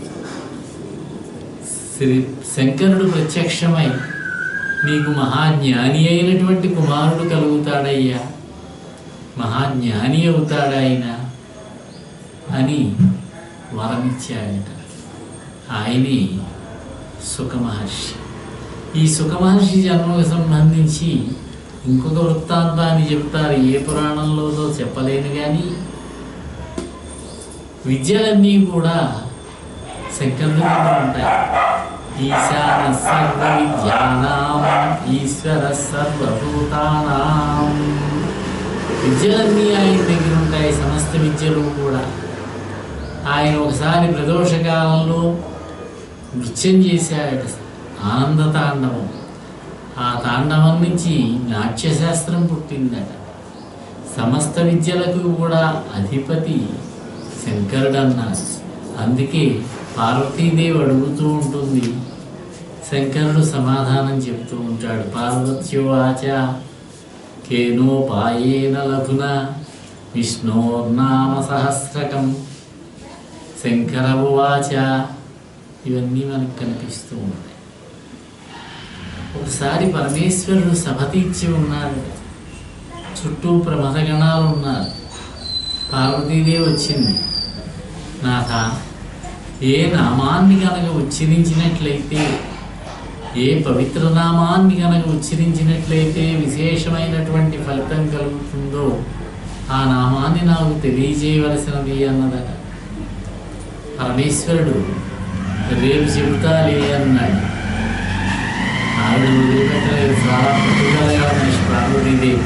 శంకరుడు ప్రత్యక్షమై నీకు మహాజ్ఞాని అయినటువంటి కుమారుడు కలుగుతాడయ్యా, మహాజ్ఞాని అవుతాడాయన అని వరమిచ్చాడట. ఆయనే సుఖమహర్షి. ఈ సుఖమహర్షి జన్మకు సంబంధించి ఇంకొక వృత్తాంతాన్ని చెప్తారు, ఏ పురాణంలోదో చెప్పలేను. కానీ విద్యలన్నీ కూడా శంకరుడి దగ్గర ఉంటాయి. ఈశాన సర్వ విద్యానాం ఈశ్వర సర్వభూతానాం. విద్యలన్నీ ఆయన దగ్గర ఉంటాయి, సమస్త విద్యలు కూడా. ఆయన ఒకసారి ప్రదోషకాలంలో నృత్యం చేశాడట, ఆనంద తాండవం. ఆ తాండవం నుంచి నాట్యశాస్త్రం పుట్టిందట. సమస్త విద్యలకు కూడా అధిపతి శంకరుడు అన్నారు. అందుకే పార్వతీదేవి అడుగుతూ ఉంటుంది, శంకరుడు సమాధానం చెప్తూ ఉంటాడు. పార్వత్యువాచ కేనోపాయేన లఘున విష్ణోర్నామ సహస్రకం. శంకర ఉవాచ. ఇవన్నీ మనకు కనిపిస్తూ ఉంటాయి. ఒకసారి పరమేశ్వరుడు సభ తీర్చి ఉన్నాడు, చుట్టూ ప్రమథగణాలు ఉన్నారు. పార్వతీదేవి వచ్చింది, నాథ, ఏ నామాన్ని కనుక ఉచ్చరించినట్లయితే, ఏ పవిత్ర నామాన్ని కనుక ఉచ్చరించినట్లయితే విశేషమైనటువంటి ఫలితం కలుగుతుందో ఆ నామాన్ని నాకు తెలియజేయవలసినది అన్నదట. పరమేశ్వరుడు రేపు చెబుతాలే అన్నాడు. ఆవిడ వదిలిపెట్టలేదు, చాలా పట్టుదలగా మనిషి పార్వతీదేవి.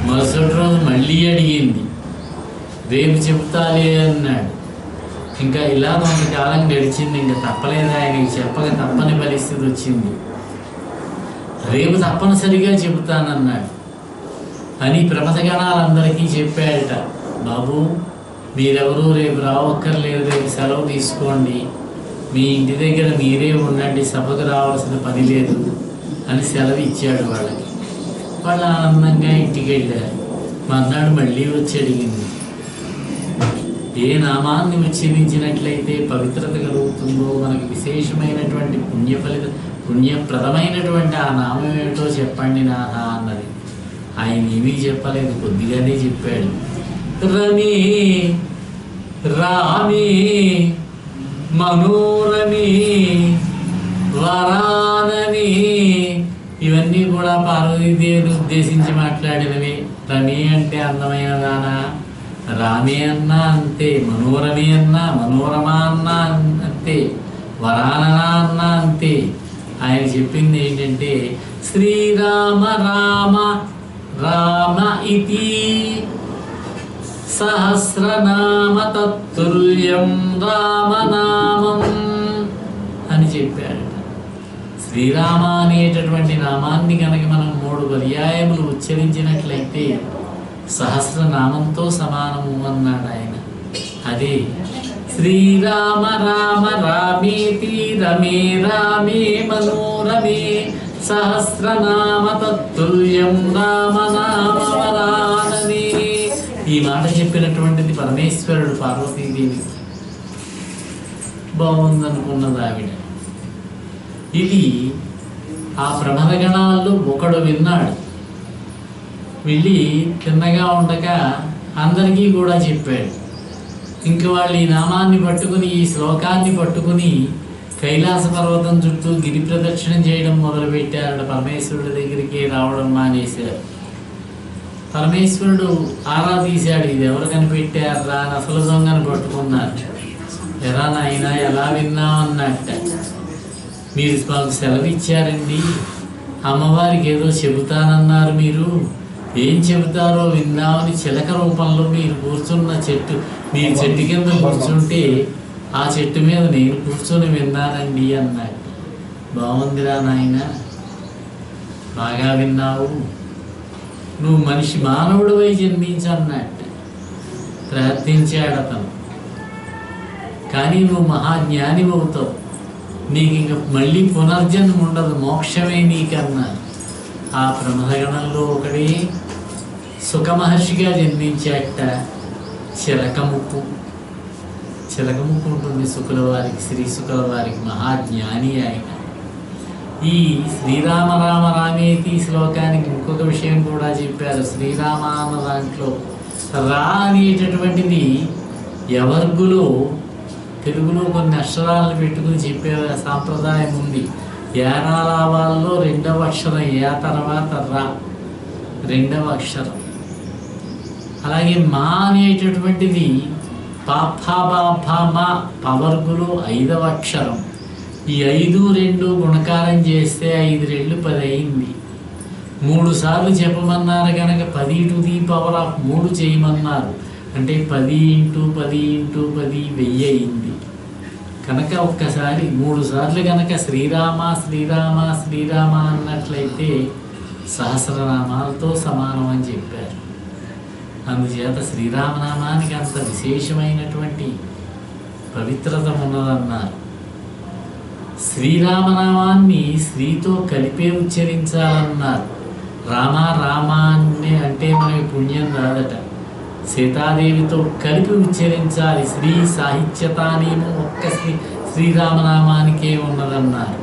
మరుసటి రోజు మళ్ళీ అడిగింది, రేపు చెబుతాలే అన్నాడు. ఇంకా ఇలా కొంతకాలం గడిచింది. ఇంకా తప్పలేదు, ఆయనకి చెప్పక తప్పని పరిస్థితి వచ్చింది. రేపు తప్పనిసరిగా చెబుతానన్నాడు అని ప్రమథగణాలందరికీ చెప్పాడట. బాబు, మీరెవరూ రేపు రావక్కర్లేదు, రేపు సెలవు తీసుకోండి, మీ ఇంటి దగ్గర మీరే ఉండండి, సభకు రావాల్సిన పని లేదు అని సెలవు ఇచ్చాడు వాళ్ళకి. వాళ్ళు ఆనందంగా ఇంటికి వెళ్ళారు. మర్నాడు మళ్ళీ వచ్చి అడిగింది, ఏ నామాన్ని ఉచ్చరించినట్లయితే పవిత్రత కలుగుతుందో, మనకి విశేషమైనటువంటి పుణ్యప్రదమైనటువంటి ఆ నామం ఏమిటో చెప్పండి నాథ అన్నది. ఆయన ఏమీ చెప్పలేదు, కొద్దిగానే చెప్పాడు. రమే రామే మనోరమే వరానమే. ఇవన్నీ కూడా పార్వతీదేవిని ఉద్దేశించి మాట్లాడినవి. రమే అంటే అందమైన దానా, రామే అన్నా అంతే, మనోరమే అన్నా, మనోరమా అన్నా అంతే, వరాననా అన్నా అంతే. ఆయన చెప్పింది ఏంటంటే శ్రీరామ రామ రామ ఇతి సహస్రనామ తత్తుల్యం రామనామం అని చెప్పాడు. శ్రీరామ అనేటటువంటి నామాన్ని కనుక మనం 3 పర్యాయములు ఉచ్చరించినట్లయితే సహస్రనామంతో సమానము అన్నాడు ఆయన. అదే శ్రీరామ రామ రామేతి రమే రామే మనోరమే సహస్రనామ తత్తుల్యం రామనామవరాననే. ఈ మాట చెప్పినటువంటిది పరమేశ్వరుడు పార్వతీదేవి. బాగుందనుకున్నది ఆవిడ. ఇది ఆ ప్రమథగణాల్లో ఒకడు విన్నాడు. వెళ్ళి తిన్నగా ఉండగా అందరికీ కూడా చెప్పాడు. ఇంక వాళ్ళు ఈ నామాన్ని పట్టుకుని, ఈ శ్లోకాన్ని పట్టుకుని కైలాస పర్వతం చుట్టూ గిరి ప్రదక్షిణం చేయడం మొదలుపెట్టారట. పరమేశ్వరుడి దగ్గరికి రావడం మానేశారు. పరమేశ్వరుడు ఆరా తీశాడు, ఇది ఎవరు కనిపెట్టారా అని. అసలు దొంగను పట్టుకున్నారు. ఎలా నాయనా, ఎలా విన్నావు అన్నట్ట. మీరు మాకు సెలవు ఇచ్చారండి, అమ్మవారికి ఏదో చెబుతానన్నారు, మీరు ఏం చెబుతారో విందామని చిలక రూపంలో మీరు కూర్చున్న చెట్టు, మీరు చెట్టు కింద కూర్చుంటే ఆ చెట్టు మీద నేను కూర్చొని విన్నానండి అన్నాడు. బాగుందిరా నాయన, బాగా విన్నావు, నువ్వు మనిషి మానవుడు వై జన్మించన్నట్టు ప్రార్థించాడు అతను. కానీ నువ్వు మహాజ్ఞాని అవుతావు, నీకు ఇంక మళ్ళీ పునర్జన్మ ఉండదు, మోక్షమే నీకన్నారు. ఆ ప్రమథగణంలో ఒకడే సుఖమహర్షిగా జన్మించాట. చిలకముక్కు ఉంటుంది శుకుల వారికి, శ్రీ శుకుల వారికి, మహాజ్ఞాని ఆయన. ఈ శ్రీరామ రామ రామేతి శ్లోకానికి ఇంకొక విషయం కూడా చెప్పారు. శ్రీరామ అన్న దాంట్లో రా అనేటటువంటిది యవర్గులో తెలుగులో కొన్ని అక్షరాలను పెట్టుకుని చెప్పే సాంప్రదాయం ఉంది. యారాలావాల్లో రెండవ అక్షరం యా తర్వాత రా రెండవ అక్షరం. అలాగే మా అనేటటువంటిది పాపా పవర్గులు ఐదవ అక్షరం. ఈ 5, 2 గుణకారం చేస్తే 5, 2 10 అయింది. 3 సార్లు చెప్పమన్నారు కనుక 10 to the power of 3 చేయమన్నారు. అంటే 10 × 10 × 10 1000 అయింది. కనుక ఒక్కసారి 3 సార్లు కనుక శ్రీరామ శ్రీరామ శ్రీరామ అన్నట్లయితే సహస్రనామాలతో సమానం అని చెప్పారు. అందుచేత శ్రీరామనామానికి అంత విశేషమైనటువంటి పవిత్రత ఉన్నదన్నారు. శ్రీరామనామాన్ని శ్రీతో కలిపే ఉచ్చరించాలన్నారు. రామ రామాన్ని అంటే మనకి పుణ్యం రాదట. సీతాదేవితో కలిపి ఉచ్చరించాలి. శ్రీ సాహిత్యతానేమో ఒక్క శ్రీరామనామానికే ఉన్నదన్నారు.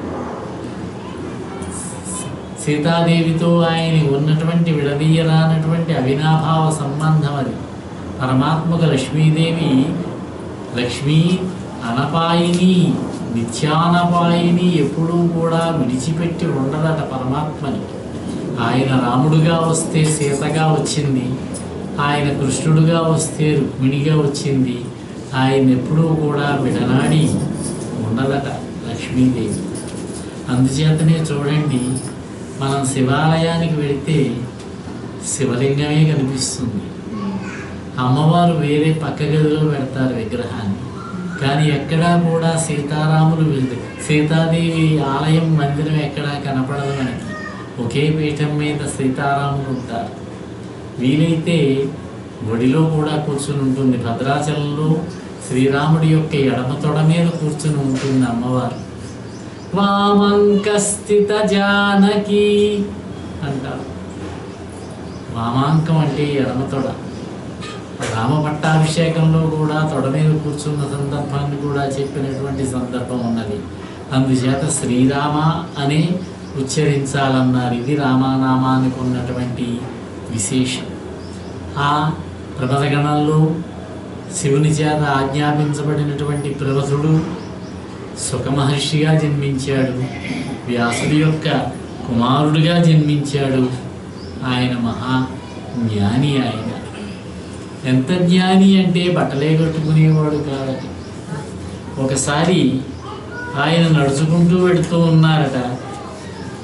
సీతాదేవితో ఆయన ఉన్నటువంటి విడదీయరానటువంటి అవినాభావ సంబంధం అది. పరమాత్మక లక్ష్మీదేవి లక్ష్మీ అనపాయిని నిత్యానపాయిని ఎప్పుడూ కూడా విడిచిపెట్టి ఉండదట పరమాత్మని. ఆయన రాముడుగా వస్తే సీతగా వచ్చింది, ఆయన కృష్ణుడుగా వస్తే రుక్మిణిగా వచ్చింది. ఆయన ఎప్పుడూ కూడా విడనాడి ఉండదట లక్ష్మీదేవి. అందుచేతనే చూడండి, మనం శివాలయానికి వెళితే శివలింగమే కనిపిస్తుంది. అమ్మవారు వేరే పక్క గదిలో పెడతారు విగ్రహాన్ని. కానీ ఎక్కడా కూడా సీతారాములు సీతాదేవి ఆలయం మందిరం ఎక్కడా కనపడదు మనకి. ఒకే పీఠం మీద సీతారాములు ఉంటారు. వీలైతే ఒడిలో కూడా కూర్చుని ఉంటుంది. భద్రాచలంలో శ్రీరాముడి యొక్క ఎడమ తొడ మీద కూర్చుని ఉంటుంది అమ్మవారు. వామాంకస్థిత జానకి అంటారు. వామాంకం అంటే ఎడమ తొడ. రామ పట్టాభిషేకంలో కూడా తొడ మీద కూర్చున్న సందర్భాన్ని కూడా చెప్పినటువంటి సందర్భం ఉన్నది. అందుచేత శ్రీరామ అనే ఉచ్చరించాలన్నారు. ఇది రామానామానికి ఉన్నటువంటి విశేషం. ఆ ప్రమదగణంలో శివుని చేత ఆజ్ఞాపించబడినటువంటి ప్రవసుడు సుఖమహర్షిగా జన్మించాడు. వ్యాసుడి యొక్క కుమారుడిగా జన్మించాడు. ఆయన మహా జ్ఞాని. ఆయన ఎంత జ్ఞాని అంటే బట్టలే కట్టుకునేవాడు కాదట. ఒకసారి ఆయన నడుచుకుంటూ వెళుతూ ఉన్నారట.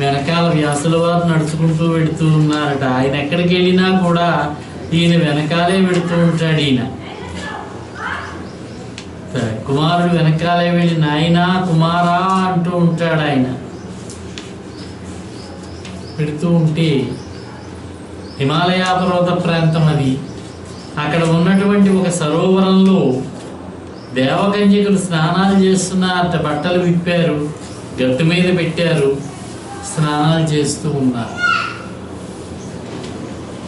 వెనకాల వ్యాసుల వారు నడుచుకుంటూ వెళుతూ ఉన్నారట. ఆయన ఎక్కడికి వెళ్ళినా కూడా ఈయన వెనకాలే వెళుతూ ఉంటాడు. ఈయన కుమారుడు వెనకాలే వెళ్ళి నాయనా కుమారా అంటూ ఉంటాడు. ఆయన పెడుతూ ఉంటే హిమాలయ పర్వత ప్రాంతం అది. అక్కడ ఉన్నటువంటి ఒక సరోవరంలో దేవకన్యకులు స్నానాలు చేస్తున్నారట. బట్టలు విప్పారు, గట్టు మీద పెట్టారు, స్నానాలు చేస్తూ ఉన్నారు.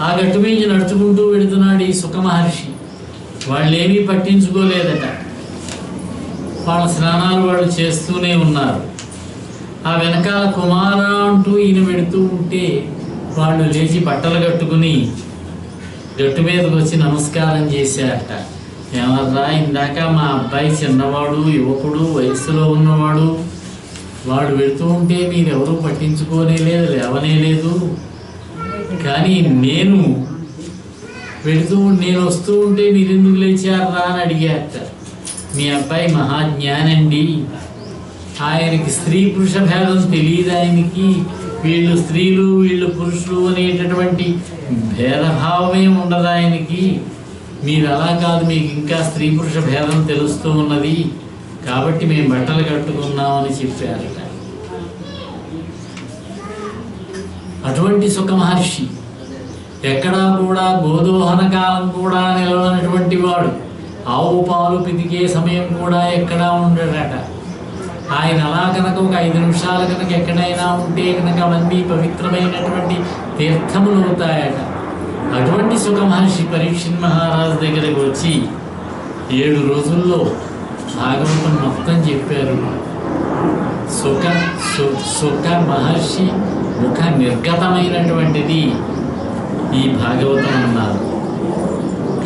ఆ గట్టు మీద నడుచుకుంటూ వెళుతున్నాడు ఈ సుఖమహర్షి. వాళ్ళేమీ పట్టించుకోలేదట. వాళ్ళ స్నానాలు వాళ్ళు చేస్తూనే ఉన్నారు. ఆ వెనకాల కుమార అంటూ ఈయన పెడుతూ ఉంటే వాళ్ళు లేచి బట్టలు కట్టుకుని గట్టు మీదకి వచ్చి నమస్కారం చేశారట. ఏమర్రా, ఇందాక మా అబ్బాయి చిన్నవాడు, యువకుడు, వయస్సులో ఉన్నవాడు, వాడు వెళుతూ ఉంటే మీరెవరూ పట్టించుకోనే లేదు, లేవనే లేదు. కానీ నేను వస్తూ ఉంటే మీరెందుకు లేచారా అని అడిగారట. మీ అబ్బాయి మహాజ్ఞానండి, ఆయనకి స్త్రీ పురుష భేదం తెలియదు. ఆయనకి వీళ్ళు స్త్రీలు వీళ్ళు పురుషులు అనేటటువంటి భేదభావమే ఉండదు ఆయనకి. మీరు అలా కాదు, మీకు ఇంకా స్త్రీ పురుష భేదం తెలుస్తూ ఉన్నది, కాబట్టి మేము బట్టలు కట్టుకున్నామని చెప్పారట. అటువంటి సుఖమహర్షి ఎక్కడా కూడా గోదోహన కాలం కూడా నిలవనటువంటి వాడు. ఆవు పాలు పితికే సమయం కూడా ఎక్కడా ఉండడట. ఆయన అలా కనుక ఒక 5 నిమిషాలు కనుక ఎక్కడైనా ఉంటే కనుక అవన్నీ పవిత్రమైనటువంటి తీర్థములు అవుతాయట. అటువంటి సుఖమహర్షి పరీక్షిత్ మహారాజు దగ్గరికి వచ్చి 7 రోజుల్లో భాగవతం మొత్తం చెప్పారు. సుఖ మహర్షి ముఖ నిర్గతమైనటువంటిది ఈ భాగవతం అన్నారు.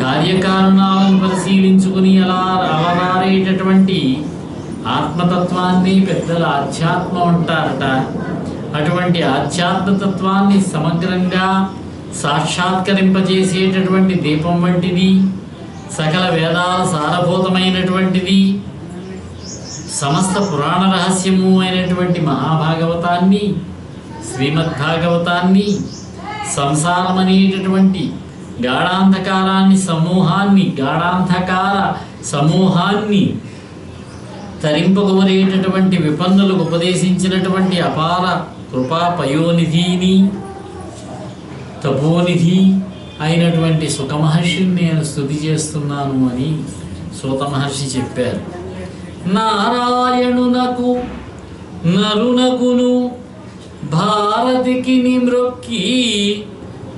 కార్యకారణాలను పరిశీలించుకుని అలరారేటటువంటి ఆత్మతత్వాన్ని పెద్దల ఆధ్యాత్మం అంటారట. అటువంటి ఆధ్యాత్మతత్వాన్ని సమగ్రంగా సాక్షాత్కరింపజేసేటటువంటి దీపం వంటిది, సకల వేదాల సారభూతమైనటువంటిది, సమస్త పురాణ రహస్యము అయినటువంటి మహాభాగవతాన్ని, శ్రీమద్భాగవతాన్ని సంసారం అనేటటువంటి గాఢాంధకార సమూహాన్ని తరింపగోరేటటువంటి విపన్నులకు ఉపదేశించినటువంటి అపార కృపా పయోనిధిని, తపోనిధి అయినటువంటి సుఖమహర్షిని నేను స్తుతి చేస్తున్నాను అని సూత మహర్షి చెప్పారు. నారాయణునకు నరునకును భారతికి నిమ్రొక్కి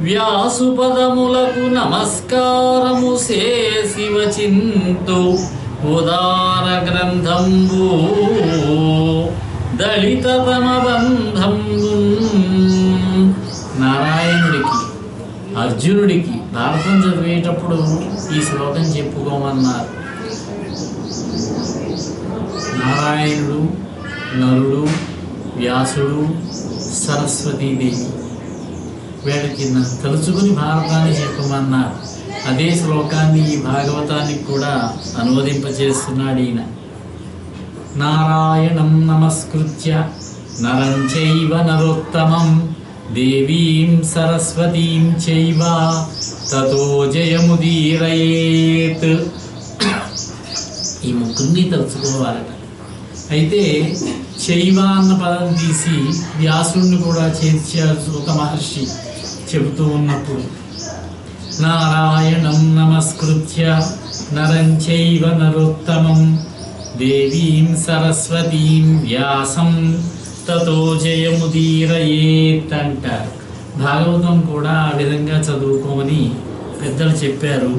వ్యాసుపదములకు నమస్కారము శివచింతు ఉదార గ్రంథంబు దళిత తమ బంధంబు. నారాయణుడికి అర్జునుడికి భారతం చదివేటప్పుడు ఈ శ్లోకం చెప్పుకోమన్నారు. నారాయణుడు, నరుడు, వ్యాసుడు, సరస్వతీదేవి వీళ్ళకి తలుచుకుని భారతాన్ని చెప్పమన్నారు. అదే శ్లోకాన్ని ఈ భాగవతానికి కూడా అనువదింపచేస్తున్నాడు ఈయన. నారాయణం నమస్కృత్య నరం చైవ నరోత్తమం దేవీం సరస్వతీం చైవ తతో జయముదీరయేత్. ఈ ముగ్గురిని తలుచుకోవాలట. అయితే చైవ అన్న పదం తీసి వ్యాసుడిని కూడా చేర్చారు సూత మహర్షి చెబుతూ ఉన్నప్పుడు. నారాయణం నమస్కృత్య నరం చైవ నరోత్తమం దేవీం సరస్వతీం వ్యాసం తతో జయముదీరయేత్ అంటారు. భాగవతం కూడా ఆ విధంగా చదువుకోమని పెద్దలు చెప్పారు.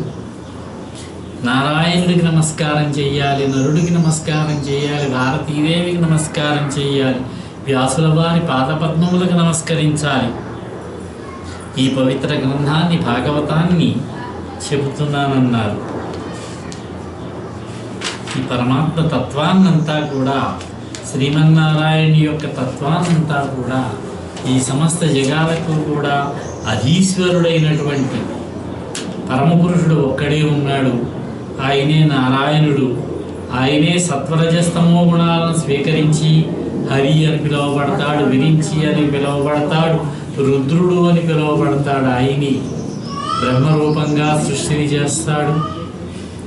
నారాయణుడికి నమస్కారం చెయ్యాలి, నరుడికి నమస్కారం చేయాలి, భారతీదేవికి నమస్కారం చేయాలి, వ్యాసుల వారి పాదపద్మములకు నమస్కరించాలి. ఈ పవిత్ర గ్రంథాన్ని భాగవతాన్ని చెబుతున్నానన్నారు. ఈ పరమాత్మ తత్వాన్నంతా కూడా, శ్రీమన్నారాయణుని యొక్క తత్వాన్నంతా కూడా ఈ సమస్త జగాలకు కూడా అధీశ్వరుడైనటువంటి పరమపురుషుడు ఒక్కడే ఉన్నాడు. ఆయనే నారాయణుడు. ఆయనే సత్వరజస్తమో గుణాలను స్వీకరించి హరి అని పిలువబడతాడు, విరించి అని పిలువబడతాడు, రుద్రుడు అని పిలువబడతాడు. ఆయనే బ్రహ్మరూపంగా సృష్టిని చేస్తాడు,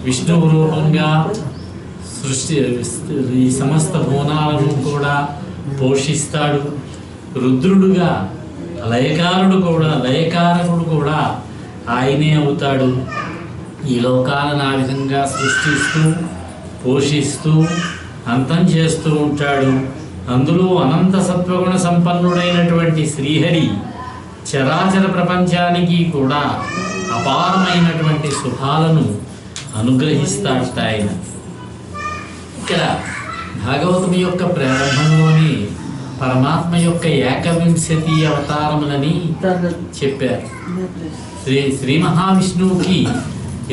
విష్ణువు రూపంగా ఈ సమస్త భువనాలను కూడా పోషిస్తాడు. రుద్రుడుగా లయకారకుడు కూడా ఆయనే అవుతాడు. ఈ లోకాలను ఆ విధంగా సృష్టిస్తూ పోషిస్తూ అంతం చేస్తూ ఉంటాడు. అందులో అనంత సత్వగుణ సంపన్నుడైనటువంటి శ్రీహరి చరాచర ప్రపంచానికి కూడా అపారమైనటువంటి శుభాలను అనుగ్రహిస్తాడట ఆయన. ఇక్కడ భాగవతం యొక్క ప్రారంభంలోనే పరమాత్మ యొక్క ఏకవింశతి అవతారములని చెప్పారు. శ్రీ మహావిష్ణువుకి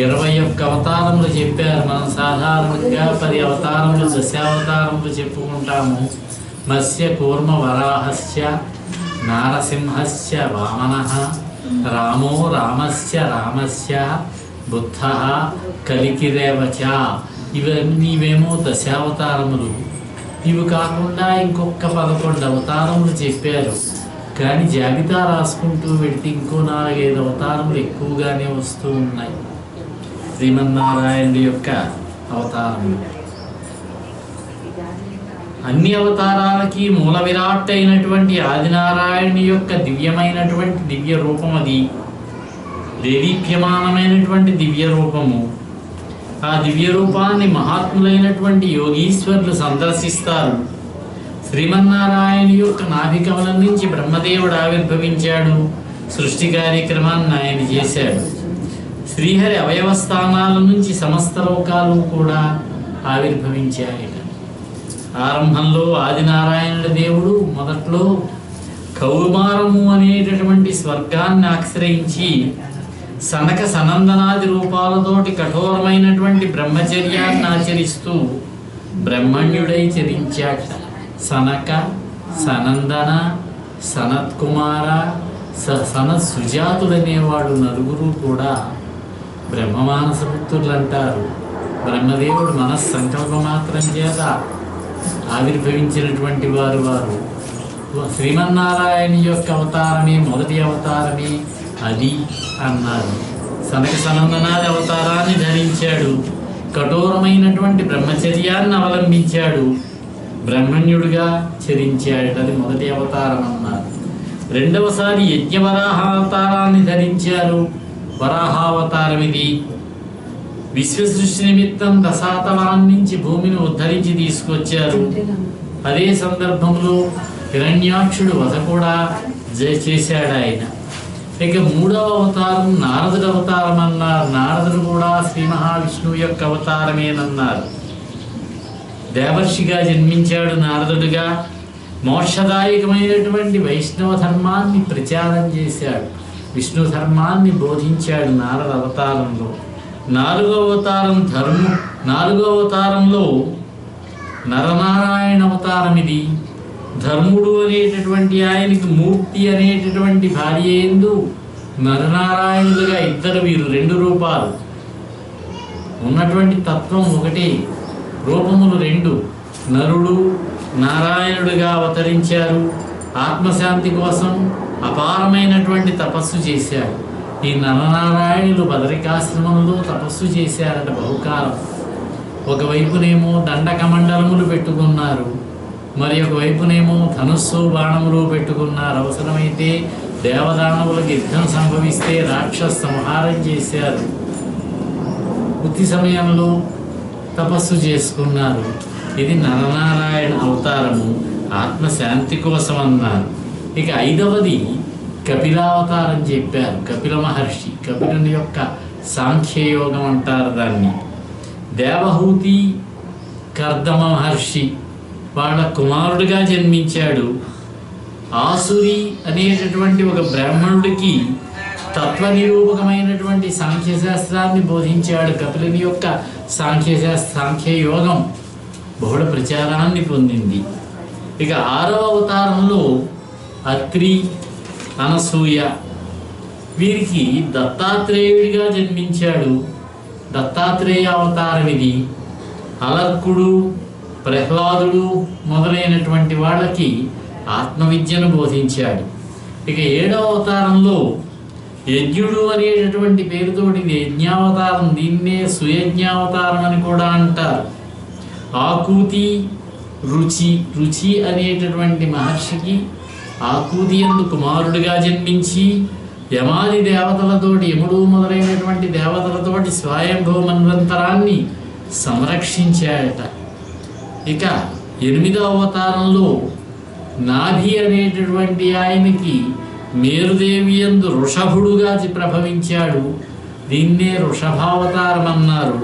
21 అవతారములు చెప్పారు. మనం సాధారణంగా 10 అవతారములు, దశావతారములు చెప్పుకుంటాము. మత్స్య కూర్మ వరాహస్య నారసింహస్య వామనః రామో రామస్య బుద్ధః కలికిరేవచ. ఇవేమో దశావతారములు. ఇవి కాకుండా ఇంకొక 11 అవతారములు చెప్పారు. కానీ జాబితా రాసుకుంటూ వెళితే ఇంకో 4-5 అవతారములు ఎక్కువగానే వస్తూ ఉన్నాయి. శ్రీమన్నారాయణుడి యొక్క అవతారములు అన్ని అవతారాలకి మూల విరాట్ అయినటువంటి ఆదినారాయణుని యొక్క దివ్యమైనటువంటి దివ్య రూపం, అది దేదీప్యమానమైనటువంటి దివ్య రూపము. ఆ దివ్య రూపాన్ని మహాత్ములైనటువంటి యోగీశ్వరులు సందర్శిస్తారు. శ్రీమన్నారాయణ యొక్క నాభికమలం నుంచి బ్రహ్మదేవుడు ఆవిర్భవించాడు. సృష్టి కార్యక్రమాన్ని ఆయన చేశాడు. శ్రీహరి అవయవస్థానాల నుంచి సమస్త లోకాలు కూడా ఆవిర్భవించాయి. ఆ ఆరంభంలో ఆదినారాయణుడి దేవుడు మొదట్లో కౌమారము అనేటటువంటి స్వర్గాన్ని ఆశ్రయించి సనక సనందనాది రూపాలతోటి కఠోరమైనటువంటి బ్రహ్మచర్యాన్ని ఆచరిస్తూ బ్రహ్మణ్యుడై చరించాట. సనక, సనందన, సనత్కుమార, సనత్ సుజాతుడనేవాడు నలుగురు కూడా బ్రహ్మమానస పుత్రులు అంటారు. బ్రహ్మదేవుడు మనస్సంకల్ప మాత్రం చేత ఆవిర్భవించినటువంటి వారు. శ్రీమన్నారాయణ యొక్క అవతారమే మొదటి అవతారమే అది అన్నారు. సనక సనందనాది అవతారాన్ని ధరించాడు, కఠోరమైనటువంటి బ్రహ్మచర్యాన్ని అవలంబించాడు, బ్రహ్మణ్యుడిగా చరించాడు. అది మొదటి అవతారం అన్నారు. రెండవసారి యజ్ఞవరాహ అవతారాన్ని ధరించారు. వరాహావతారం ఇది. విశ్వసృష్టి నిమిత్తం దశాతలాం నుంచి భూమిని ఉద్ధరించి తీసుకొచ్చారు. అదే సందర్భంలో హిరణ్యాక్షుడు వధ కూడా చేశాడు ఆయన. ఇక మూడవ అవతారం నారదుడు అవతారం అన్నారు. నారదుడు కూడా శ్రీ మహావిష్ణువు యొక్క అవతారమేనన్నారు. దేవర్షిగా జన్మించాడు నారదుడుగా. మోక్షదాయకమైనటువంటి వైష్ణవ ధర్మాన్ని ప్రచారం చేశాడు, విష్ణు ధర్మాన్ని బోధించాడు నారద అవతారంలో. నాలుగవ అవతారంలో నరనారాయణ అవతారం ఇది. ధర్ముడు అనేటటువంటి ఆయనకి మూర్తి అనేటటువంటి భార్య యందు నరనారాయణులుగా ఇద్దరు, వీరు రెండు రూపాలు. ఉన్నటువంటి తత్వం ఒకటే, రూపములు రెండు. నరుడు నారాయణుడిగా అవతరించారు. ఆత్మశాంతి కోసం అపారమైనటువంటి తపస్సు చేశాడు. ఈ నరనారాయణులు బదరికాశ్రమంలో తపస్సు చేశారట బహుకాలం. ఒకవైపునేమో దండకమండలములు పెట్టుకున్నారు, మరి ఒకవైపునేమో ధనుస్సు బాణములు పెట్టుకున్నారు. అవసరమైతే దేవదానవులకు యుద్ధం సంభవిస్తే రాక్షస సంహారం చేశారు. ఉత్తి సమయంలో తపస్సు చేసుకున్నారు. ఇది నరనారాయణ అవతారము, ఆత్మశాంతి కోసం అన్నారు. ఇక ఐదవది కపిలావతారం చెప్పారు. కపిల మహర్షి, కపిలుని యొక్క సాంఖ్యయోగం అంటారు దాన్ని. దేవహూతి కర్దమ మహర్షి వాళ్ళ కుమారుడిగా జన్మించాడు. ఆసురి అనేటటువంటి ఒక బ్రాహ్మణుడికి తత్వనిరూపకమైనటువంటి సాంఖ్యశాస్త్రాన్ని బోధించాడు. కపిలుని యొక్క సాంఖ్యయోగం బహుళ ప్రచారాన్ని పొందింది. ఇక ఆరవ అవతారంలో అత్రి, అనసూయ, వీరికి దత్తాత్రేయుడిగా జన్మించాడు. దత్తాత్రేయ అవతారం ఇది. అలర్కుడు, ప్రహ్లాదుడు మొదలైనటువంటి వాళ్ళకి ఆత్మవిద్యను బోధించాడు. ఇక ఏడవ అవతారంలో యజ్ఞుడు అనేటటువంటి పేరుతోటి యజ్ఞావతారం, దీన్నే సుయజ్ఞావతారం అని కూడా అంటారు. ఆకూతి, రుచి అనేటటువంటి మహర్షికి ఆకూతి యందు కుమారుడిగా జన్మించి యమాది దేవతలతోటి, యముడు మొదలైనటువంటి దేవతలతోటి స్వయంభవ మన్వంతరాన్ని సంరక్షించాడట. ఇక ఎనిమిదవ అవతారంలో నాభి అనేటటువంటి ఆయనకి మేరుదేవి యందు వృషభుడుగా ప్రభవించాడు. దీన్నే వృషభావతారం అన్నారు.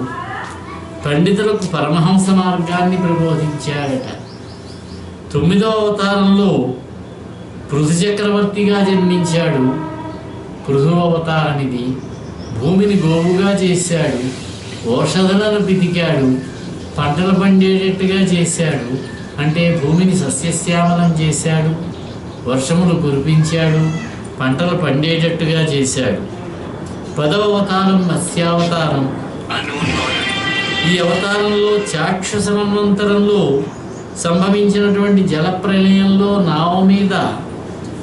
పండితులకు పరమహంస మార్గాన్ని ప్రబోధించాడట. తొమ్మిదవ అవతారంలో పృథు చక్రవర్తిగా జన్మించాడు. పృథు అవతారం ఇది. భూమిని గోవుగా చేశాడు, ఔషధులను పితికాడు, పంటలు పండేటట్టుగా చేశాడు. అంటే భూమిని సస్యశ్యామలం చేశాడు, వర్షములు కురిపించాడు, పంటలు పండేటట్టుగా చేశాడు. 10వ అవతారం మత్స్యావతారం. ఈ అవతారంలో చాక్షుష మన్వంతరంలో సంభవించినటువంటి జలప్రలయంలో నావ మీద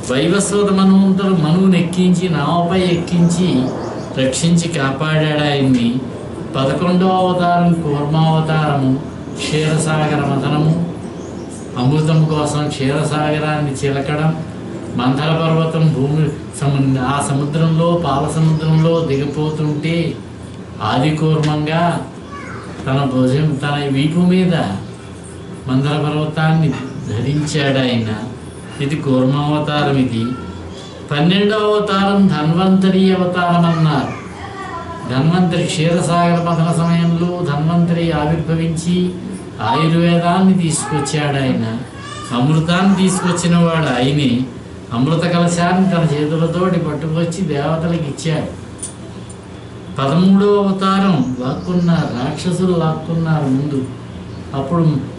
వైవస్వత మన్వంతరు మనువును ఎక్కించి, నావపై ఎక్కించి రక్షించి కాపాడాడు ఆయన్ని. 11వ అవతారం కూర్మావతారము. క్షీరసాగర మథనము, అమృతం కోసం క్షీరసాగరాన్ని చిలకడం. మంథర పర్వతం ఆ సముద్రంలో, పాల సముద్రంలో దిగిపోతుంటే ఆది కూర్మంగా తన వీపు మీద మందర పర్వతాన్ని ధరించాడు ఆయన. ఇది కూర్మావతారం ఇది. 12వ అవతారం ధన్వంతరి అవతారం అన్నారు. ధన్వంతరి క్షీరసాగర పతన సమయంలో ధన్వంతరి ఆవిర్భవించి ఆయుర్వేదాన్ని తీసుకొచ్చాడు ఆయన. అమృతాన్ని తీసుకొచ్చిన వాడు ఆయనే. అమృత కలశాన్ని తన చేతులతోటి పట్టుకొచ్చి దేవతలకు ఇచ్చాడు. 13వ అవతారం లాక్కున్నారు, రాక్షసులు లాక్కున్నారు ముందు.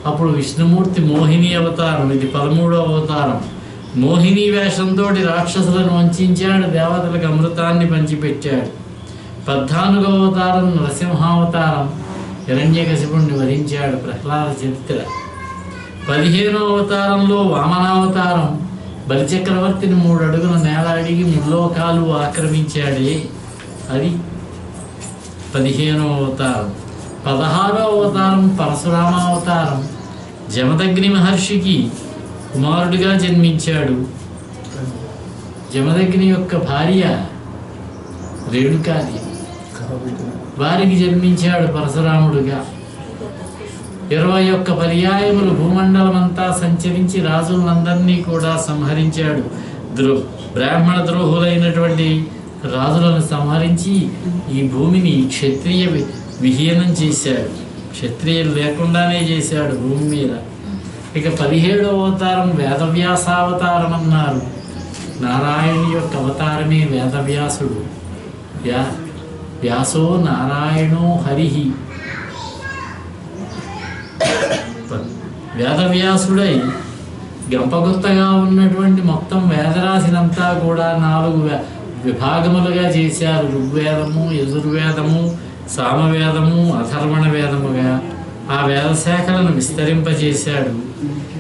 అప్పుడు విష్ణుమూర్తి మోహిని అవతారం, ఇది 13వ అవతారం. మోహిని వేషంతో రాక్షసులను వంచాడు, దేవతలకు అమృతాన్ని పంచిపెట్టాడు. 14వ అవతారం నరసింహావతారం, హిరణ్యకశిపుణ్ణి వధించాడు. ప్రహ్లాద చరిత్ర. 15వ అవతారంలో వామనావతారం, బలిచక్రవర్తిని 3 అడుగుల నేల అడిగి ముల్లోకాలు ఆక్రమించాడే, అది 15వ అవతారం. 16వ అవతారం పరశురామావతారం, జమదగ్ని మహర్షికి కుమారుడిగా జన్మించాడు. జమదగ్ని యొక్క భార్య రేణుకాది, వారికి జన్మించాడు పరశురాముడుగా. 21 పర్యాయములు భూమండలమంతా సంచరించి రాజులందరినీ కూడా సంహరించాడు. బ్రాహ్మణ ద్రోహులైనటువంటి రాజులను సంహరించి ఈ భూమిని క్షత్రియ విహీనం చేశాడు. క్షత్రియులు లేకుండానే చేశాడు భూమి మీద. ఇక 17వ అవతారం వేదవ్యాసావతారం అన్నారు. నారాయణుని యొక్క అవతారమే వేదవ్యాసుడు. వ్యాసో నారాయణో హరిహి. వేదవ్యాసుడై గంపగుత్తగా ఉన్నటువంటి మొత్తం వేదరాశినంతా కూడా 4 విభాగములుగా చేశారు. ఋగ్వేదము, యజుర్వేదము, సామవేదము, అథర్వణ వేదముగా ఆ వేదశాఖలను విస్తరింపజేశాడు.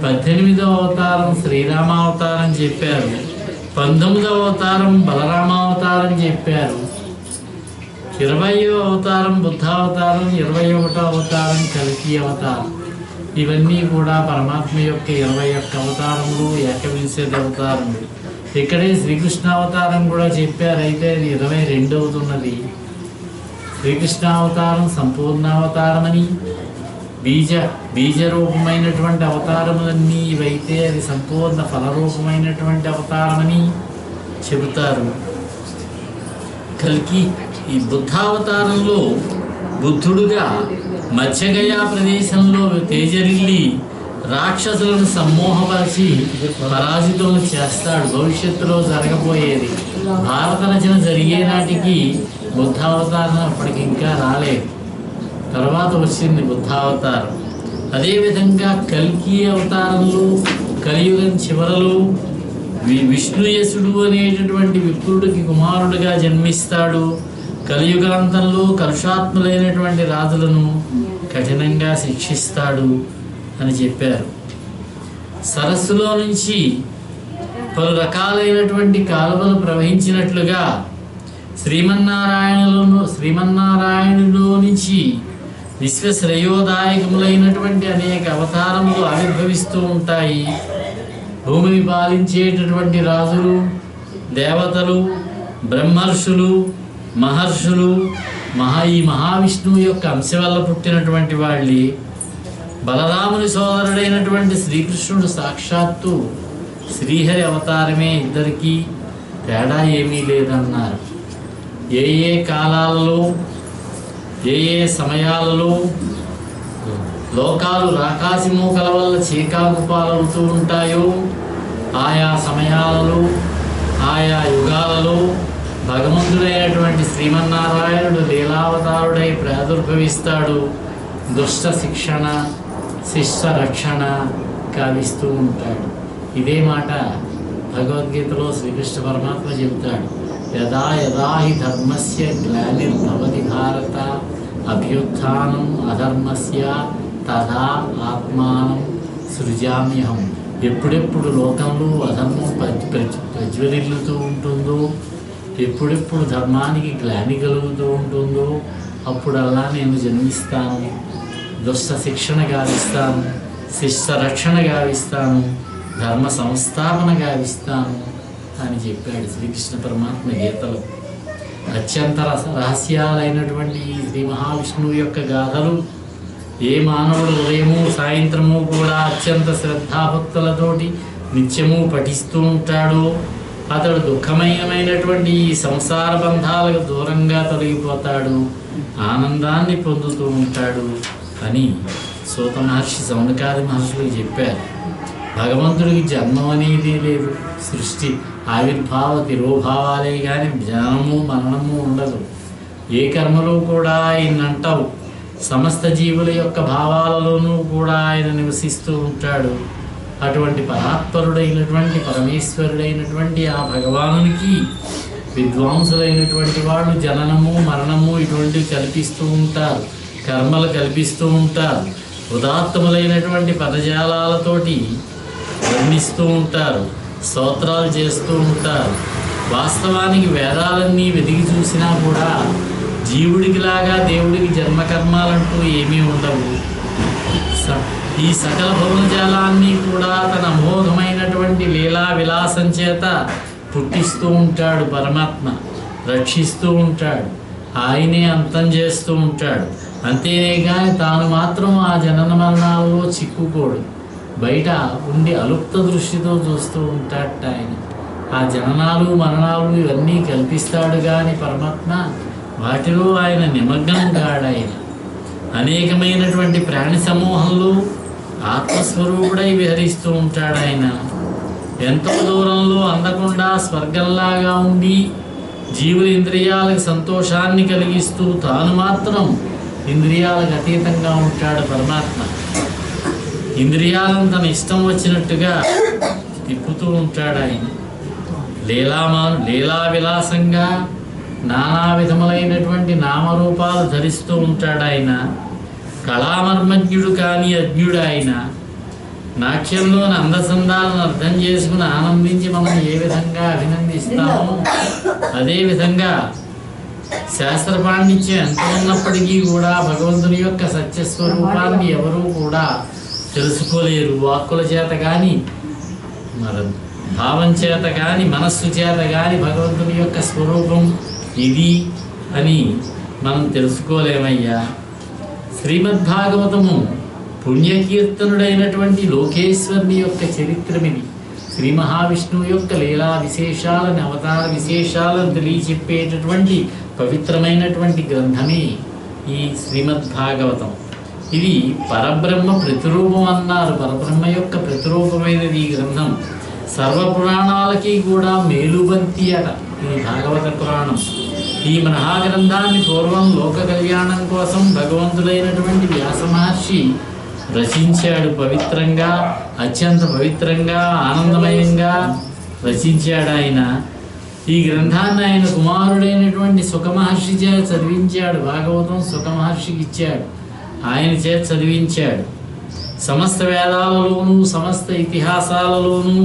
18వ అవతారం శ్రీరామావతారం చెప్పారు. 19వ అవతారం బలరామావతారం చెప్పారు. 20వ అవతారం బుద్ధావతారం, 21వ అవతారం కల్కి అవతారం. ఇవన్నీ కూడా పరమాత్మ యొక్క 21 అవతారములు, ఏకవింశతి అవతారములు. ఇక్కడే శ్రీకృష్ణావతారం కూడా చెప్పారు. అయితే అది 22 అవుతున్నది. శ్రీకృష్ణావతారం సంపూర్ణావతారమని, బీజరూపమైనటువంటి అవతారములన్నీ ఇవైతే అది సంపూర్ణ ఫలరూపమైనటువంటి అవతారమని చెబుతారు. కల్కి ఈ బుద్ధావతారంలో బుద్ధుడుగా మత్స్యగయా ప్రదేశంలో తేజరిల్లి రాక్షసులను సమ్మోహపరిచి పరాజితులను చేస్తాడు. భవిష్యత్తులో జరగబోయేది భారత రచన జరిగే నాటికి బుద్ధావతారం అప్పటికి ఇంకా రాలేదు. తర్వాత వచ్చింది బుద్ధావతారం. అదేవిధంగా కల్కి అవతారంలో కలియుగం చివరలో విష్ణుయసుడు అనేటటువంటి విప్రుడికి కుమారుడిగా జన్మిస్తాడు. కలియుగాంతంలో కలుషాత్ములైనటువంటి రాజులను కఠినంగా శిక్షిస్తాడు అని చెప్పారు. సరస్సులో నుంచి పలు రకాలైనటువంటి కాలువలు ప్రవహించినట్లుగా శ్రీమన్నారాయణులో నుంచి విశ్వశ్రేయోదాయకములైనటువంటి అనేక అవతారములు ఆవిర్భవిస్తూ ఉంటాయి. భూమిని పాలించేటటువంటి రాజులు, దేవతలు, బ్రహ్మర్షులు, మహర్షులు ఈ మహావిష్ణువు యొక్క అంశ వల్ల పుట్టినటువంటి వాళ్ళే. బలరాముని సోదరుడైనటువంటి శ్రీకృష్ణుడు సాక్షాత్తు శ్రీహరి అవతారమే. ఇద్దరికీ తేడా ఏమీ లేదన్నారు. ఏ ఏ కాలాలలో, ఏ ఏ సమయాలలో లోకాలు రాకాసిమూకల వల్ల చీకాకు పాలవుతూ ఉంటాయో ఆయా సమయాలలో, ఆయా యుగాలలో భగవంతుడైనటువంటి శ్రీమన్నారాయణుడు లీలావతారుడై ప్రాదుర్భవిస్తాడు. దుష్ట శిక్షణ, శిష్ట రక్షణ కావిస్తూ ఉంటాడు. ఇదే మాట భగవద్గీతలో శ్రీకృష్ణ పరమాత్మ చెబుతాడు. యదా యదా హి ధర్మస్య గ్లానిర్భవతి భారత అభ్యుత్థానం అధర్మస్య తదా ఆత్మానం సృజామ్యహం. ఎప్పుడెప్పుడు లోకంలో అధర్మం ప్రజ్వరిల్లుతూ ఉంటుందో, ఎప్పుడెప్పుడు ధర్మానికి గ్లాని కలుగుతూ ఉంటుందో అప్పుడల్లా నేను జన్మిస్తాను, దుష్ట శిక్షణ గావిస్తాను, శిష్ట రక్షణ గావిస్తాను, ధర్మ సంస్థాపన గావిస్తాను అని చెప్పాడు శ్రీకృష్ణ పరమాత్మ గీతలో. అత్యంత రహస్యాలైనటువంటి శ్రీ మహావిష్ణువు యొక్క గాథలు ఏ మానవుడు ఉదయము సాయంత్రము కూడా అత్యంత శ్రద్ధాభక్తులతోటి నిత్యము పఠిస్తూ ఉంటాడో అతడు దుఃఖమయమైనటువంటి ఈ సంసార బంధాలకు దూరంగా తొలగిపోతాడు, ఆనందాన్ని పొందుతూ ఉంటాడు అని సూత మహర్షి సౌనకాది మహర్షులకు చెప్పారు. భగవంతుడికి జన్మం అనేది లేదు, సృష్టి ఆవిర్భావ తిరోభావాలే కానీ జననము మరణము ఉండదు. ఏ కర్మలో కూడా ఆయన అంటావు. సమస్త జీవుల యొక్క భావాలలోనూ కూడా ఆయన నివసిస్తూ ఉంటాడు. అటువంటి పరాత్పరుడైనటువంటి పరమేశ్వరుడైనటువంటి ఆ భగవానునికి విద్వాంసులైనటువంటి వాళ్ళు జననము మరణము ఇటువంటివి కల్పిస్తూ ఉంటారు, కర్మలు కల్పిస్తూ ఉంటారు, ఉదాత్తములైనటువంటి పదజాలాలతోటి వర్ణిస్తూ ఉంటారు, స్తోత్రాలు చేస్తూ ఉంటారు. వాస్తవానికి వేదాలన్నీ వెతికి చూసినా కూడా జీవుడికి లాగా దేవుడికి జన్మకర్మాలంటూ ఏమీ ఉండవు. ఈ సకల భవనజాలాన్ని కూడా తన అమోఘమైనటువంటి లీలా విలాసం చేత పుట్టిస్తూ ఉంటాడు పరమాత్మ, రక్షిస్తూ ఉంటాడు, ఆయనే అంతం చేస్తూ ఉంటాడు. అంతేనే కానీ తాను మాత్రం ఆ జనన మరణాలలో చిక్కుకోడు, బయట ఉండి అలుప్త దృష్టితో చూస్తూ ఉంటాడట ఆయన. ఆ జననాలు మరణాలు ఇవన్నీ కల్పిస్తాడు కానీ పరమాత్మ వాటిలో ఆయన నిమగ్నం కాడు. ఆయన అనేకమైనటువంటి ప్రాణి సమూహంలో ఆత్మస్వరూపుడై విహరిస్తూ ఉంటాడు. ఆయన ఎంతో దూరంలో అందకుండా స్వర్గంలాగా ఉండి జీవుల ఇంద్రియాలకు సంతోషాన్ని కలిగిస్తూ తాను మాత్రం ఇంద్రియాలకు అతీతంగా ఉంటాడు పరమాత్మ. ఇంద్రియాలను తన ఇష్టం వచ్చినట్టుగా తిప్పుతూ ఉంటాడు ఆయన. లీలా విలాసంగా నానా విధములైనటువంటి నామరూపాలు ధరిస్తూ ఉంటాడు ఆయన. కళామర్మజ్ఞుడు కానీ అజ్ఞుడు ఆయన. నాట్యంలోని అందసందాలను అర్థం చేసుకుని ఆనందించి మనం ఏ విధంగా అభినందిస్తామో అదేవిధంగా శాస్త్ర పాండిత్యం ఎంత ఉన్నప్పటికీ కూడా భగవంతుని యొక్క సత్యస్వరూపాన్ని ఎవరూ కూడా తెలుసుకోలేరు. వాక్కుల చేత కానీ మరి భావం చేత కానీ మనస్సు చేత కానీ భగవంతుని యొక్క స్వరూపం ఇది అని మనం తెలుసుకోలేమయ్యా. శ్రీమద్భాగవతము పుణ్యకీర్తనుడైనటువంటి లోకేశ్వరుని యొక్క చరిత్రమిది. శ్రీ మహావిష్ణువు యొక్క లీలా విశేషాలను అవతార విశేషాలను తెలియచెప్పేటటువంటి పవిత్రమైనటువంటి గ్రంథమే ఈ శ్రీమద్భాగవతం. ఇది పరబ్రహ్మ ప్రతిరూపం అన్నారు. పరబ్రహ్మ యొక్క ప్రతిరూపమైనది ఈ గ్రంథం. సర్వపురాణాలకి కూడా మేలుబంతి అట ఈ భాగవత పురాణం. ఈ మహాగ్రంథాన్ని పూర్వం లోక కళ్యాణం కోసం భగవంతుడైనటువంటి వ్యాస మహర్షి రచించాడు. పవిత్రంగా, అత్యంత పవిత్రంగా, ఆనందమయంగా రచించాడు ఆయన. ఈ గ్రంథాన్ని ఆయన కుమారుడైనటువంటి సుఖ మహర్షి చేత చదివించాడు. భాగవతం సుఖ మహర్షికి ఇచ్చాడు, ఆయన చేత చదివించాడు. సమస్త వేదాలలోనూ సమస్త ఇతిహాసాలలోనూ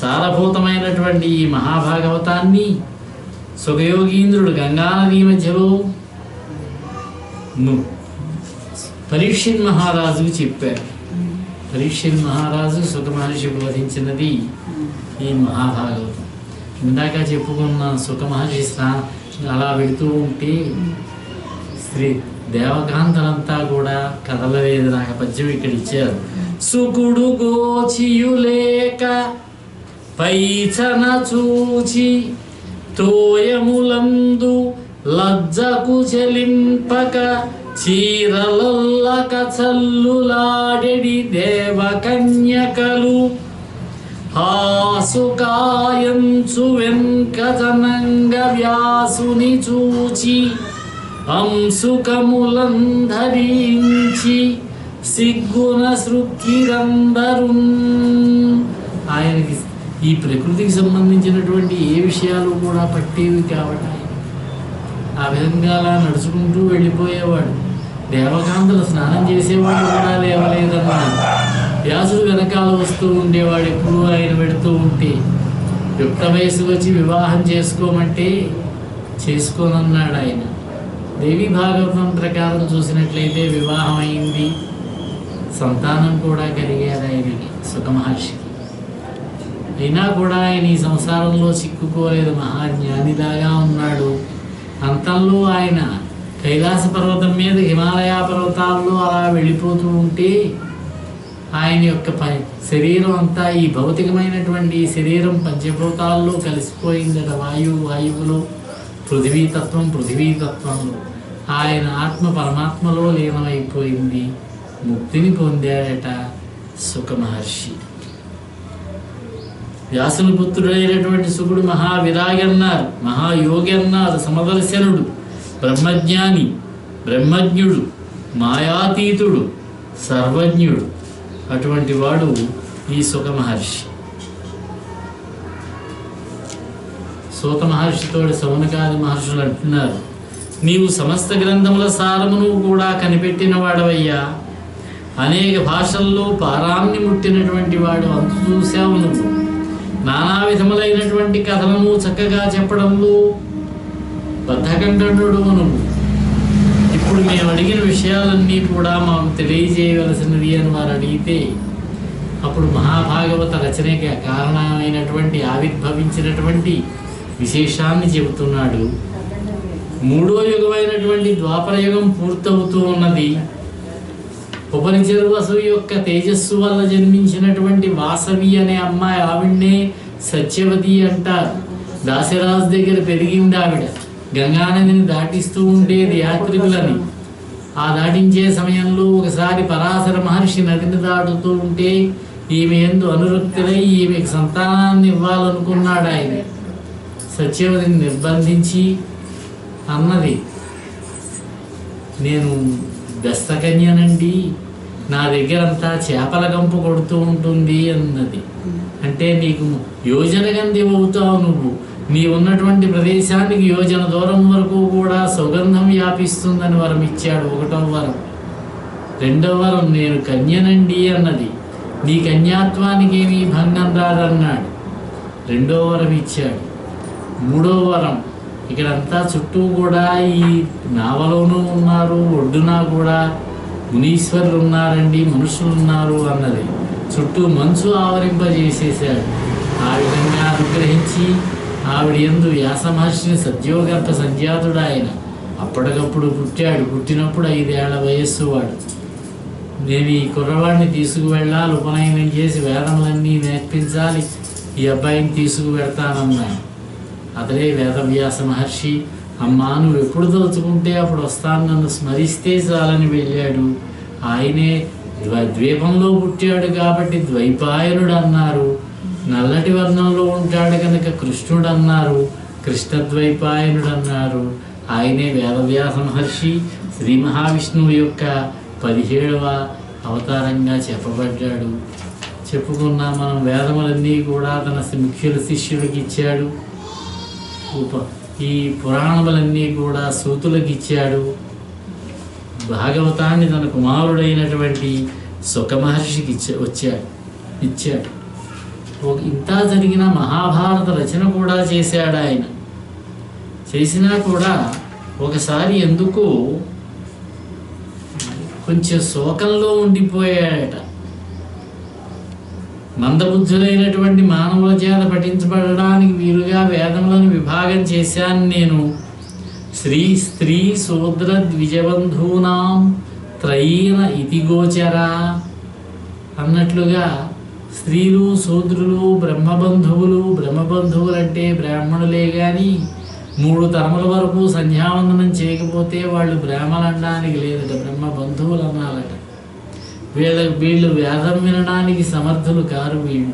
సారభూతమైనటువంటి ఈ మహాభాగవతాన్ని సుఖయోగీంద్రుడు గంగానదీ మధ్యలో పరీక్షిత్ మహారాజుకు చెప్పారు. పరీక్షిత్ మహారాజు సుఖ మహర్షి బోధించినది ఈ మహాభాగవతం. ఇందాక చెప్పుకున్న సుఖ మహర్షి అలా వెళుతూ ఉంటే శ్రీ దేవకాంతలంతా కూడా కదలలేదు. నాకు పద్యం ఇక్కడ ఇచ్చారు. సుకుడు గోచియులేక పైచన చూచి తోయములందు లజ్జకు చెలింపక చీరలల్లక చల్లులాడెడి దేవకన్యకలు హాసుకాయంచు వెంకటనంగ వ్యాసుని చూచి అంశుకములంధరించి సిగ్గున సృక్కిరందరు. ఆయనకి ఈ ప్రకృతికి సంబంధించినటువంటి ఏ విషయాలు కూడా పట్టేవి కాబట్టి ఆ విధంగా అలా నడుచుకుంటూ వెళ్ళిపోయేవాడు. దేవకాంతలు స్నానం చేసేవాడు కూడా లేవలేదన్నాడు. వ్యాసుడు వెనకాల వస్తూ ఉండేవాడు. ఎప్పుడు ఆయన పెడుతూ ఉంటే యుక్త వయసు వచ్చి వివాహం చేసుకోమంటే చేసుకోనన్నాడు ఆయన. దేవి భాగవతం ప్రకారం చూసినట్లయితే వివాహం అయింది, సంతానం కూడా కలిగారు ఆయనకి, సుఖ మహర్షికి. అయినా కూడా ఆయన ఈ సంసారంలో చిక్కుకోలేదు, మహాజ్ఞానిలాగా ఉన్నాడు. అంతంలో ఆయన కైలాస పర్వతం మీద హిమాలయ పర్వతాల్లో అలా వెళ్ళిపోతూ ఉంటే ఆయన యొక్క శరీరం అంతా ఈ భౌతికమైనటువంటి శరీరం పంచభూతాల్లో కలిసిపోయిందట. వాయువులో పృథివీతత్వంలో ఆయన ఆత్మ పరమాత్మలో లీనమైపోయింది. ముక్తిని పొందాడట సుఖ మహర్షి. వ్యాసుని పుత్రుడైనటువంటి సుకుడు మహావిరాగి అన్నారు, మహాయోగి అన్నారు, సమదర్శనుడు, బ్రహ్మజ్ఞాని, బ్రహ్మజ్ఞుడు, మాయాతీతుడు, సర్వజ్ఞుడు. అటువంటి వాడు ఈ సుఖ మహర్షి. సూత మహర్షితోటి సౌనకాది మహర్షులు అంటున్నారు, నీవు సమస్త గ్రంథముల సారమును కూడా కనిపెట్టిన వాడవయ్యా. అనేక భాషల్లో పారాన్ని ముట్టినటువంటి వాడు, అంతు చూశావు నువ్వు. నానా విధములైనటువంటి కథలను చక్కగా చెప్పడంలో బద్ధకంఠుడు నువ్వు. ఇప్పుడు మేము అడిగిన విషయాలన్నీ కూడా మాకు తెలియజేయవలసినది అని వారు అడిగితే, అప్పుడు మహాభాగవత రచనకి కారణమైనటువంటి ఆవిర్భవించినటువంటి విశేషాన్ని చెబుతున్నాడు. మూడో యుగమైనటువంటి ద్వాపర యుగం పూర్తవుతూ ఉన్నది. ఉపనిషర్వసు యొక్క తేజస్సు వల్ల జన్మించినటువంటి వాసవి అనే అమ్మాయి, ఆవిడ్నే సత్యవతి అంటారు. దాశరాజు దగ్గర పెరిగింది ఆవిడ. గంగానదిని దాటిస్తూ ఉండేది యాత్రికులని. ఆ దాటించే సమయంలో ఒకసారి పరాశర మహర్షి నదిని దాటుతూ ఉంటే ఈమె యందు అనురక్తులై ఈమెకు సంతానాన్ని ఇవ్వాలనుకున్నాడు ఆయన. సత్యవతిని నిర్బంధించి అన్నది, నేను దస్తకన్యనండి, నా దగ్గరంతా చేపల గంపు కొడుతూ ఉంటుంది అన్నది. అంటే నీకు యోజన గంధం అవుతావు నువ్వు. నీ ఉన్నటువంటి ప్రదేశానికి యోజన దూరం వరకు కూడా సుగంధం వ్యాపిస్తుందని వరం ఇచ్చాడు. 1వ వరం. 2వ వరం, నేను కన్యనండి అన్నది. నీ కన్యాత్వానికి ఏమీ భంగం రాదన్నాడు. 2వ వరం ఇచ్చాడు. 3వ వరం, ఇక్కడంతా చుట్టూ కూడా ఈ నావలోనూ ఉన్నారు, ఒడ్డున కూడా మునీశ్వరులు ఉన్నారండి, మనుషులు ఉన్నారు అన్నది. చుట్టూ మంచు ఆవరింపజేసేశాడు. ఆ విధంగా అనుగ్రహించి ఆవిడ యందు వ్యాస మహర్షిని సద్యోగర్భ సంజాతుడు ఆయన. అప్పటికప్పుడు పుట్టాడు. పుట్టినప్పుడు 5 ఏళ్ల వయస్సు వాడు. నేను ఈ కుర్రవాడిని తీసుకువెళ్ళాలి, ఉపనయనం చేసి వేదములన్నీ నేర్పించాలి, ఈ అబ్బాయిని తీసుకువెడతానన్నాను. అతడే వేదవ్యాస మహర్షి. అమ్మా, నువ్వు ఎప్పుడు తలుచుకుంటే అప్పుడు వస్తాను, నన్ను స్మరిస్తే చాలని వెళ్ళాడు. ఆయనే ద్వీపంలో పుట్టాడు కాబట్టి ద్వైపాయనుడు అన్నారు. నల్లటి వర్ణంలో ఉంటాడు కనుక కృష్ణుడు అన్నారు, కృష్ణద్వైపాయనుడు అన్నారు. ఆయనే వేదవ్యాస మహర్షి. శ్రీ మహావిష్ణువు యొక్క 17వ అవతారంగా చెప్పబడ్డాడు. చెప్పుకున్నా మనం. వేదములన్నీ కూడా తన ముఖ్యుల శిష్యుడికి ఇచ్చాడు. ఈ పురాణములన్నీ కూడా సూతులకు ఇచ్చాడు. భాగవతాన్ని తన కుమారుడైనటువంటి సుఖ మహర్షికి ఇచ్చాడు. ఇంత జరిగిన మహాభారత రచన కూడా చేశాడు ఆయన. చేసినా కూడా ఒకసారి ఎందుకు కొంచెం శోకంలో ఉండిపోయాడట. మందబుద్ధులైనటువంటి మానవుల చేత పఠించబడడానికి వీలుగా వేదములను విభాగం చేశాను నేను. శ్రీ స్త్రీ శూద్ర ద్విజబంధూనాం త్రయీన ఇతి గోచరా అన్నట్లుగా స్త్రీలు, శూద్రులు, బ్రహ్మబంధువులు. బ్రహ్మబంధువులు అంటే బ్రాహ్మణులే కానీ 3 తరముల వరకు సంధ్యావందనం చేయకపోతే వాళ్ళు బ్రాహ్మణులు అనడానికి లేదట, బ్రహ్మబంధువులు అనాలట. వీళ్ళు వేదం వినడానికి సమర్థులు కారు. వీళ్ళు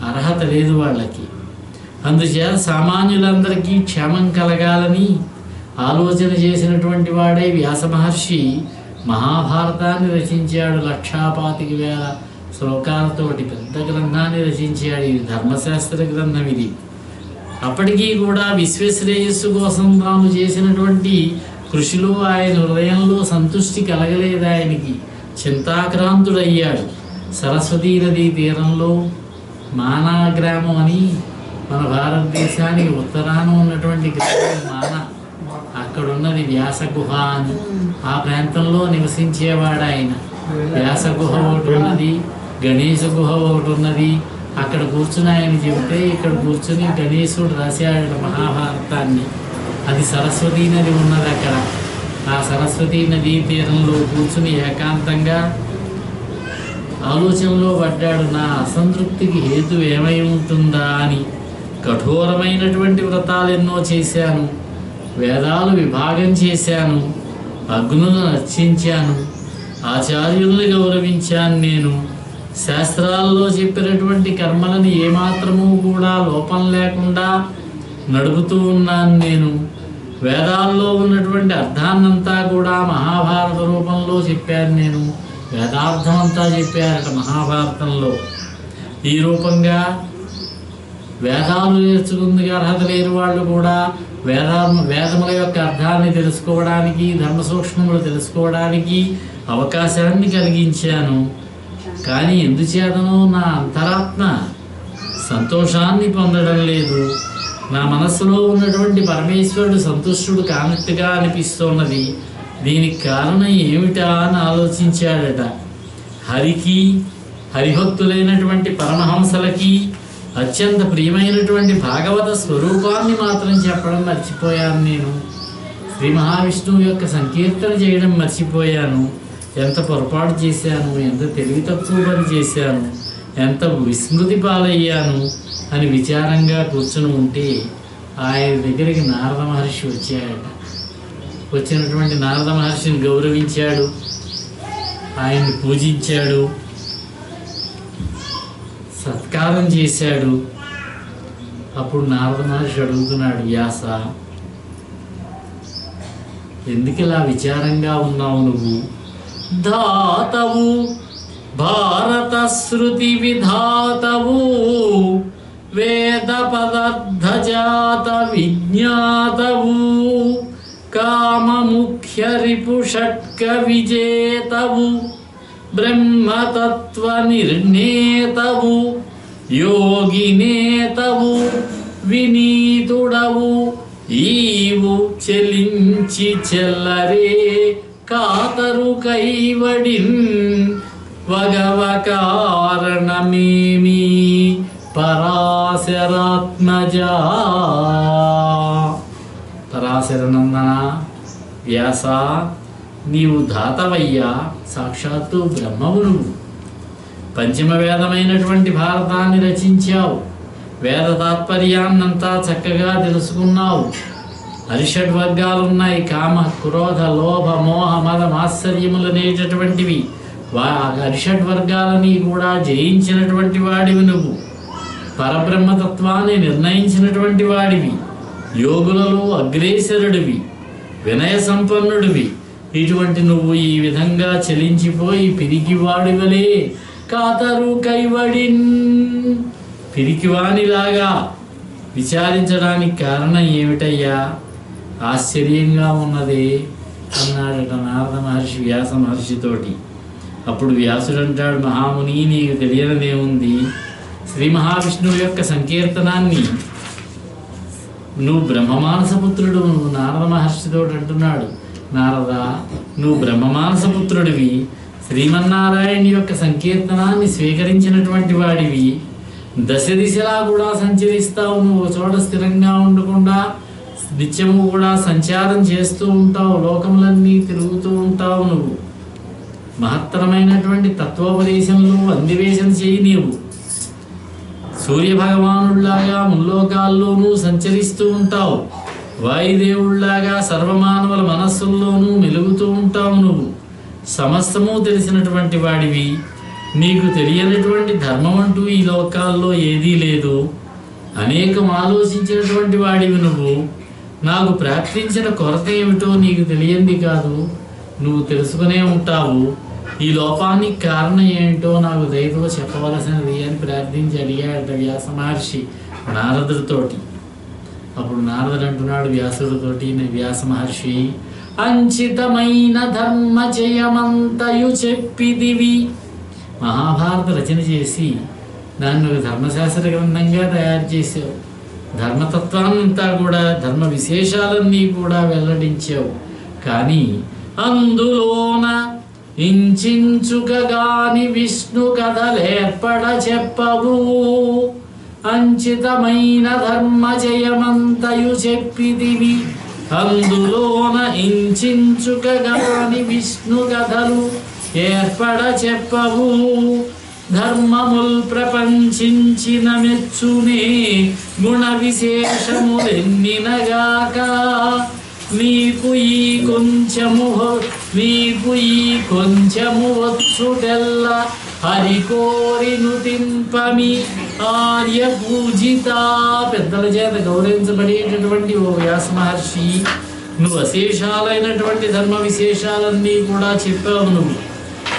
అర్హత లేదు వాళ్ళకి. అందుచేత సామాన్యులందరికీ క్షేమం కలగాలని ఆలోచన చేసినటువంటి వాడే వ్యాస మహర్షి మహాభారతాన్ని రచించాడు. 1,25,000 శ్లోకాలతోటి పెద్ద గ్రంథాన్ని రచించాడు. ఇది ధర్మశాస్త్ర గ్రంథం. ఇది అప్పటికీ కూడా విశ్వశ్రేయస్సు కోసం తాను చేసినటువంటి కృషిలో ఆయన హృదయంలో సంతృష్టి కలగలేదు. ఆయనకి చింతాక్రాంతుడయ్యాడు. సరస్వతీ నదీ తీరంలో మానా గ్రామం అని మన భారతదేశానికి ఉత్తరాన ఉన్నటువంటి గ్రామం మానా. అక్కడున్నది వ్యాసగుహ అని. ఆ ప్రాంతంలో నివసించేవాడు ఆయన. వ్యాసగుహ ఒకటి ఉన్నది, గణేశ గుహ ఒకటి ఉన్నది. అక్కడ కూర్చుని ఆయన చెబితే ఇక్కడ కూర్చుని గణేశుడు రాశాడు మహాభారతాన్ని. అది సరస్వతీ నది ఉన్నది అక్కడ. ఆ సరస్వతీ నదీ తీరంలో కూర్చుని ఏకాంతంగా ఆలోచనలో పడ్డాడు. నా అసంతృప్తికి హేతు ఏమై ఉంటుందా అని. కఠోరమైనటువంటి వ్రతాలు ఎన్నో చేశాను, వేదాలు విభాగం చేశాను, అగ్నులను రక్షించాను, ఆచార్యుల్ని గౌరవించాను నేను. శాస్త్రాల్లో చెప్పినటువంటి కర్మలను ఏమాత్రము కూడా లోపం లేకుండా నడుపుతూ ఉన్నాను నేను. వేదాల్లో ఉన్నటువంటి అర్థాన్నంతా కూడా మహాభారత రూపంలో చెప్పాను నేను. వేదార్థం అంతా చెప్పారట మహాభారతంలో. ఈ రూపంగా వేదాలు నేర్చుకుందుకు అర్హత లేని వాళ్ళు కూడా వేదముల యొక్క అర్థాన్ని తెలుసుకోవడానికి, ధర్మ సూక్ష్మములు తెలుసుకోవడానికి అవకాశాన్ని కలిగించాను. కానీ ఎందుచేతనో నా అంతరాత్మ సంతోషాన్ని పొందడం లేదు. నా మనస్సులో ఉన్నటువంటి పరమేశ్వరుడు సంతుష్టుడు కానట్టుగా అనిపిస్తున్నది. దీనికి కారణం ఏమిటా అని ఆలోచించాడట. హరికి, హరిభక్తులైనటువంటి పరమహంసలకి అత్యంత ప్రియమైనటువంటి భాగవత స్వరూపాన్ని మాత్రం చెప్పడం మర్చిపోయాను నేను. శ్రీ మహావిష్ణువు యొక్క సంకీర్తన చేయడం మర్చిపోయాను. ఎంత పొరపాటు చేశాను, ఎంత తెలివి తక్కువ పని చేశాను, ఎంత విస్మృతి పాలయ్యాను అని విచారంగా కూర్చుని ఉంటే ఆయన దగ్గరికి నారద మహర్షి వచ్చాడట. వచ్చినటువంటి నారద మహర్షిని గౌరవించాడు, ఆయన్ని పూజించాడు, సత్కారం చేశాడు. అప్పుడు నారద మహర్షి అడుగుతున్నాడు, వ్యాస, ఎందుకు ఇలా విచారంగా ఉన్నావు నువ్వు? ధాతవు భారత శృతి విధాతవు, వేద పదార్థ జాత విజ్ఞాతవు, కామ ముఖ్య రిపు షట్క విజేతవు, బ్రహ్మతత్వ నిర్ణేతవు, యోగినేతవు, వినీతుడవు, ఈవు చెలించి చెల్లరే కాతరు కైవడిన్, వగవ కారణమేమి పరాశరాత్మజా. పరాశరనందన వ్యాస, నీవు ధాతవయ్యా, సాక్షాత్తు బ్రహ్మవు నువ్వు. పంచమ వేదమైనటువంటి భారతాన్ని రచించావు. వేద తాత్పర్యాన్నంతా చక్కగా తెలుసుకున్నావు. అరిషడ్ వర్గాలున్నాయి, కామ, క్రోధ, లోభ, మోహ, మద, మాత్సర్యములనేటటువంటివి. అరిషడ్ వర్గాలని కూడా జయించినటువంటి వాడివి నువ్వు. పరబ్రహ్మతత్వాన్ని నిర్ణయించినటువంటి వాడివి. యోగులలో అగ్రేసరుడివి, వినయ సంపన్నుడివి. ఇటువంటి నువ్వు ఈ విధంగా చలించిపోయి పిరికివాడివలే కాతరు కైవడిన్, పిరికివానిలాగా విచారించడానికి కారణం ఏమిటయ్యా? ఆశ్చర్యంగా ఉన్నదే అన్నాడట నారద మహర్షి వ్యాస మహర్షితోటి. అప్పుడు వ్యాసుడు అంటాడు, మహాముని, నీకు తెలియనిదేముంది? శ్రీ మహావిష్ణువు యొక్క సంకీర్తనాన్ని నువ్వు బ్రహ్మమానసపుత్రుడు. నువ్వు నారద మహర్షితో అంటున్నాడు, నారద, నువ్వు బ్రహ్మమానసపుత్రుడివి, శ్రీమన్నారాయణ యొక్క సంకీర్తనాన్ని స్వీకరించినటువంటి వాడివి. దశ దిశలా కూడా సంచరిస్తావు. నువ్వు చోట స్థిరంగా ఉండకుండా నిత్యము కూడా సంచారం చేస్తూ ఉంటావు, లోకములన్నీ తిరుగుతూ ఉంటావు. నువ్వు మహత్తరమైనటువంటి తత్వోపదేశంలో అన్వేషణ చేయి. నీవు సూర్యభగవానుడిలాగా ముల్లోకాల్లోనూ సంచరిస్తూ ఉంటావు. వాయుదేవుళ్లాగా సర్వమానవుల మనస్సుల్లోనూ మెలుగుతూ ఉంటావు. నువ్వు సమస్తము తెలిసినటువంటి వాడివి. నీకు తెలియనటువంటి ధర్మం అంటూ ఈ లోకాల్లో ఏదీ లేదు. అనేకం ఆలోచించినటువంటి వాడివి నువ్వు. నాకు ప్రార్థించిన కొరత ఏమిటో నీకు తెలియంది కాదు, నువ్వు తెలుసుకునే ఉంటావు. ఈ లోపానికి కారణం ఏంటో నాకు దయతో చెప్పవలసినది అని ప్రార్థించి అడిగాడట వ్యాస మహర్షి నారదుడితోటి. అప్పుడు నారదుడు అంటున్నాడు వ్యాసుడితోటి, వ్యాస మహర్షి, అంచితమైన ధర్మ జయమంతయు చెప్పిదివి. మహాభారత రచన చేసి దాన్ని ఒక ధర్మశాస్త్ర గ్రంథంగా తయారు చేసావు. ధర్మతత్వాన్నంతా కూడా, ధర్మ విశేషాలన్నీ కూడా వెల్లడించావు. కానీ అందులోన ఇంచుకగాని విష్ణు కథలేర్పడ చెప్పవు. అంచితమైన ధర్మ జయమంతయు చెప్పిదివి. అందులోన ఇంచుకగాని విష్ణు కథలు ఏర్పడ చెప్పవు. ధర్మముల్ ప్రపంచించిన మెచ్చునే గుణ విశేషములెన్నినగాక. నీకు ఈ కొంచెము వచ్చుటెల్ల హరికోరి నుతింపమి ఆర్య పూజిత. పెద్దల చేత గౌరవించబడేటటువంటి ఓ వ్యాస మహర్షి, నువ్వు అశేషాలైనటువంటి ధర్మ విశేషాలన్నీ కూడా చెప్పావు నువ్వు.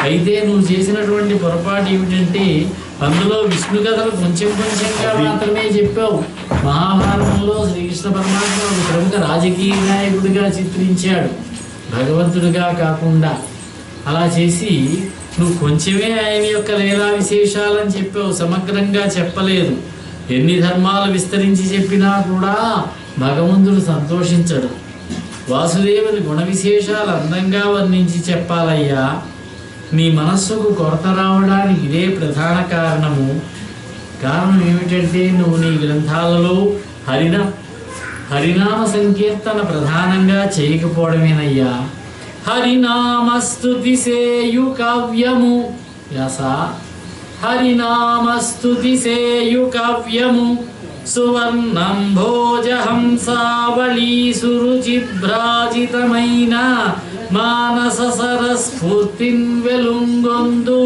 అయితే నువ్వు చేసినటువంటి పొరపాటు ఏమిటంటే అందులో విష్ణు కథలు కొంచెంగా మాత్రమే చెప్పావు. మహాభారతంలో శ్రీకృష్ణ పరమాత్మ ఒక ప్రముఖ రాజకీయ నాయకుడిగా చిత్రించాడు, భగవంతుడిగా కాకుండా. అలా చేసి నువ్వు కొంచెమే ఆయన యొక్క లీలా విశేషాలని చెప్పావు, సమగ్రంగా చెప్పలేదు. ఎన్ని ధర్మాలు విస్తరించి చెప్పినా కూడా భగవంతుడు సంతోషించడు. వాసుదేవుని గుణ విశేషాలు అందంగా వర్ణించి చెప్పాలయ్యా. నీ మనస్సుకు కొరత రావడానికి ఇదే ప్రధాన కారణం ఏమిటంటే నువ్వు నీ గ్రంథాలలో హరినామ సంకీర్తన ప్రధానంగా చేయకపోవడమేనయ్యా. హరినామస్తుతి సేయు కావ్యము వ్యాస, హరినామస్తుతి సేయు కావ్యము సువర్ణం భోజహంసావళీ సురుచిభ్రాజితమైన మానస సరస్ఫూర్తిన్ వెలుంగొందు.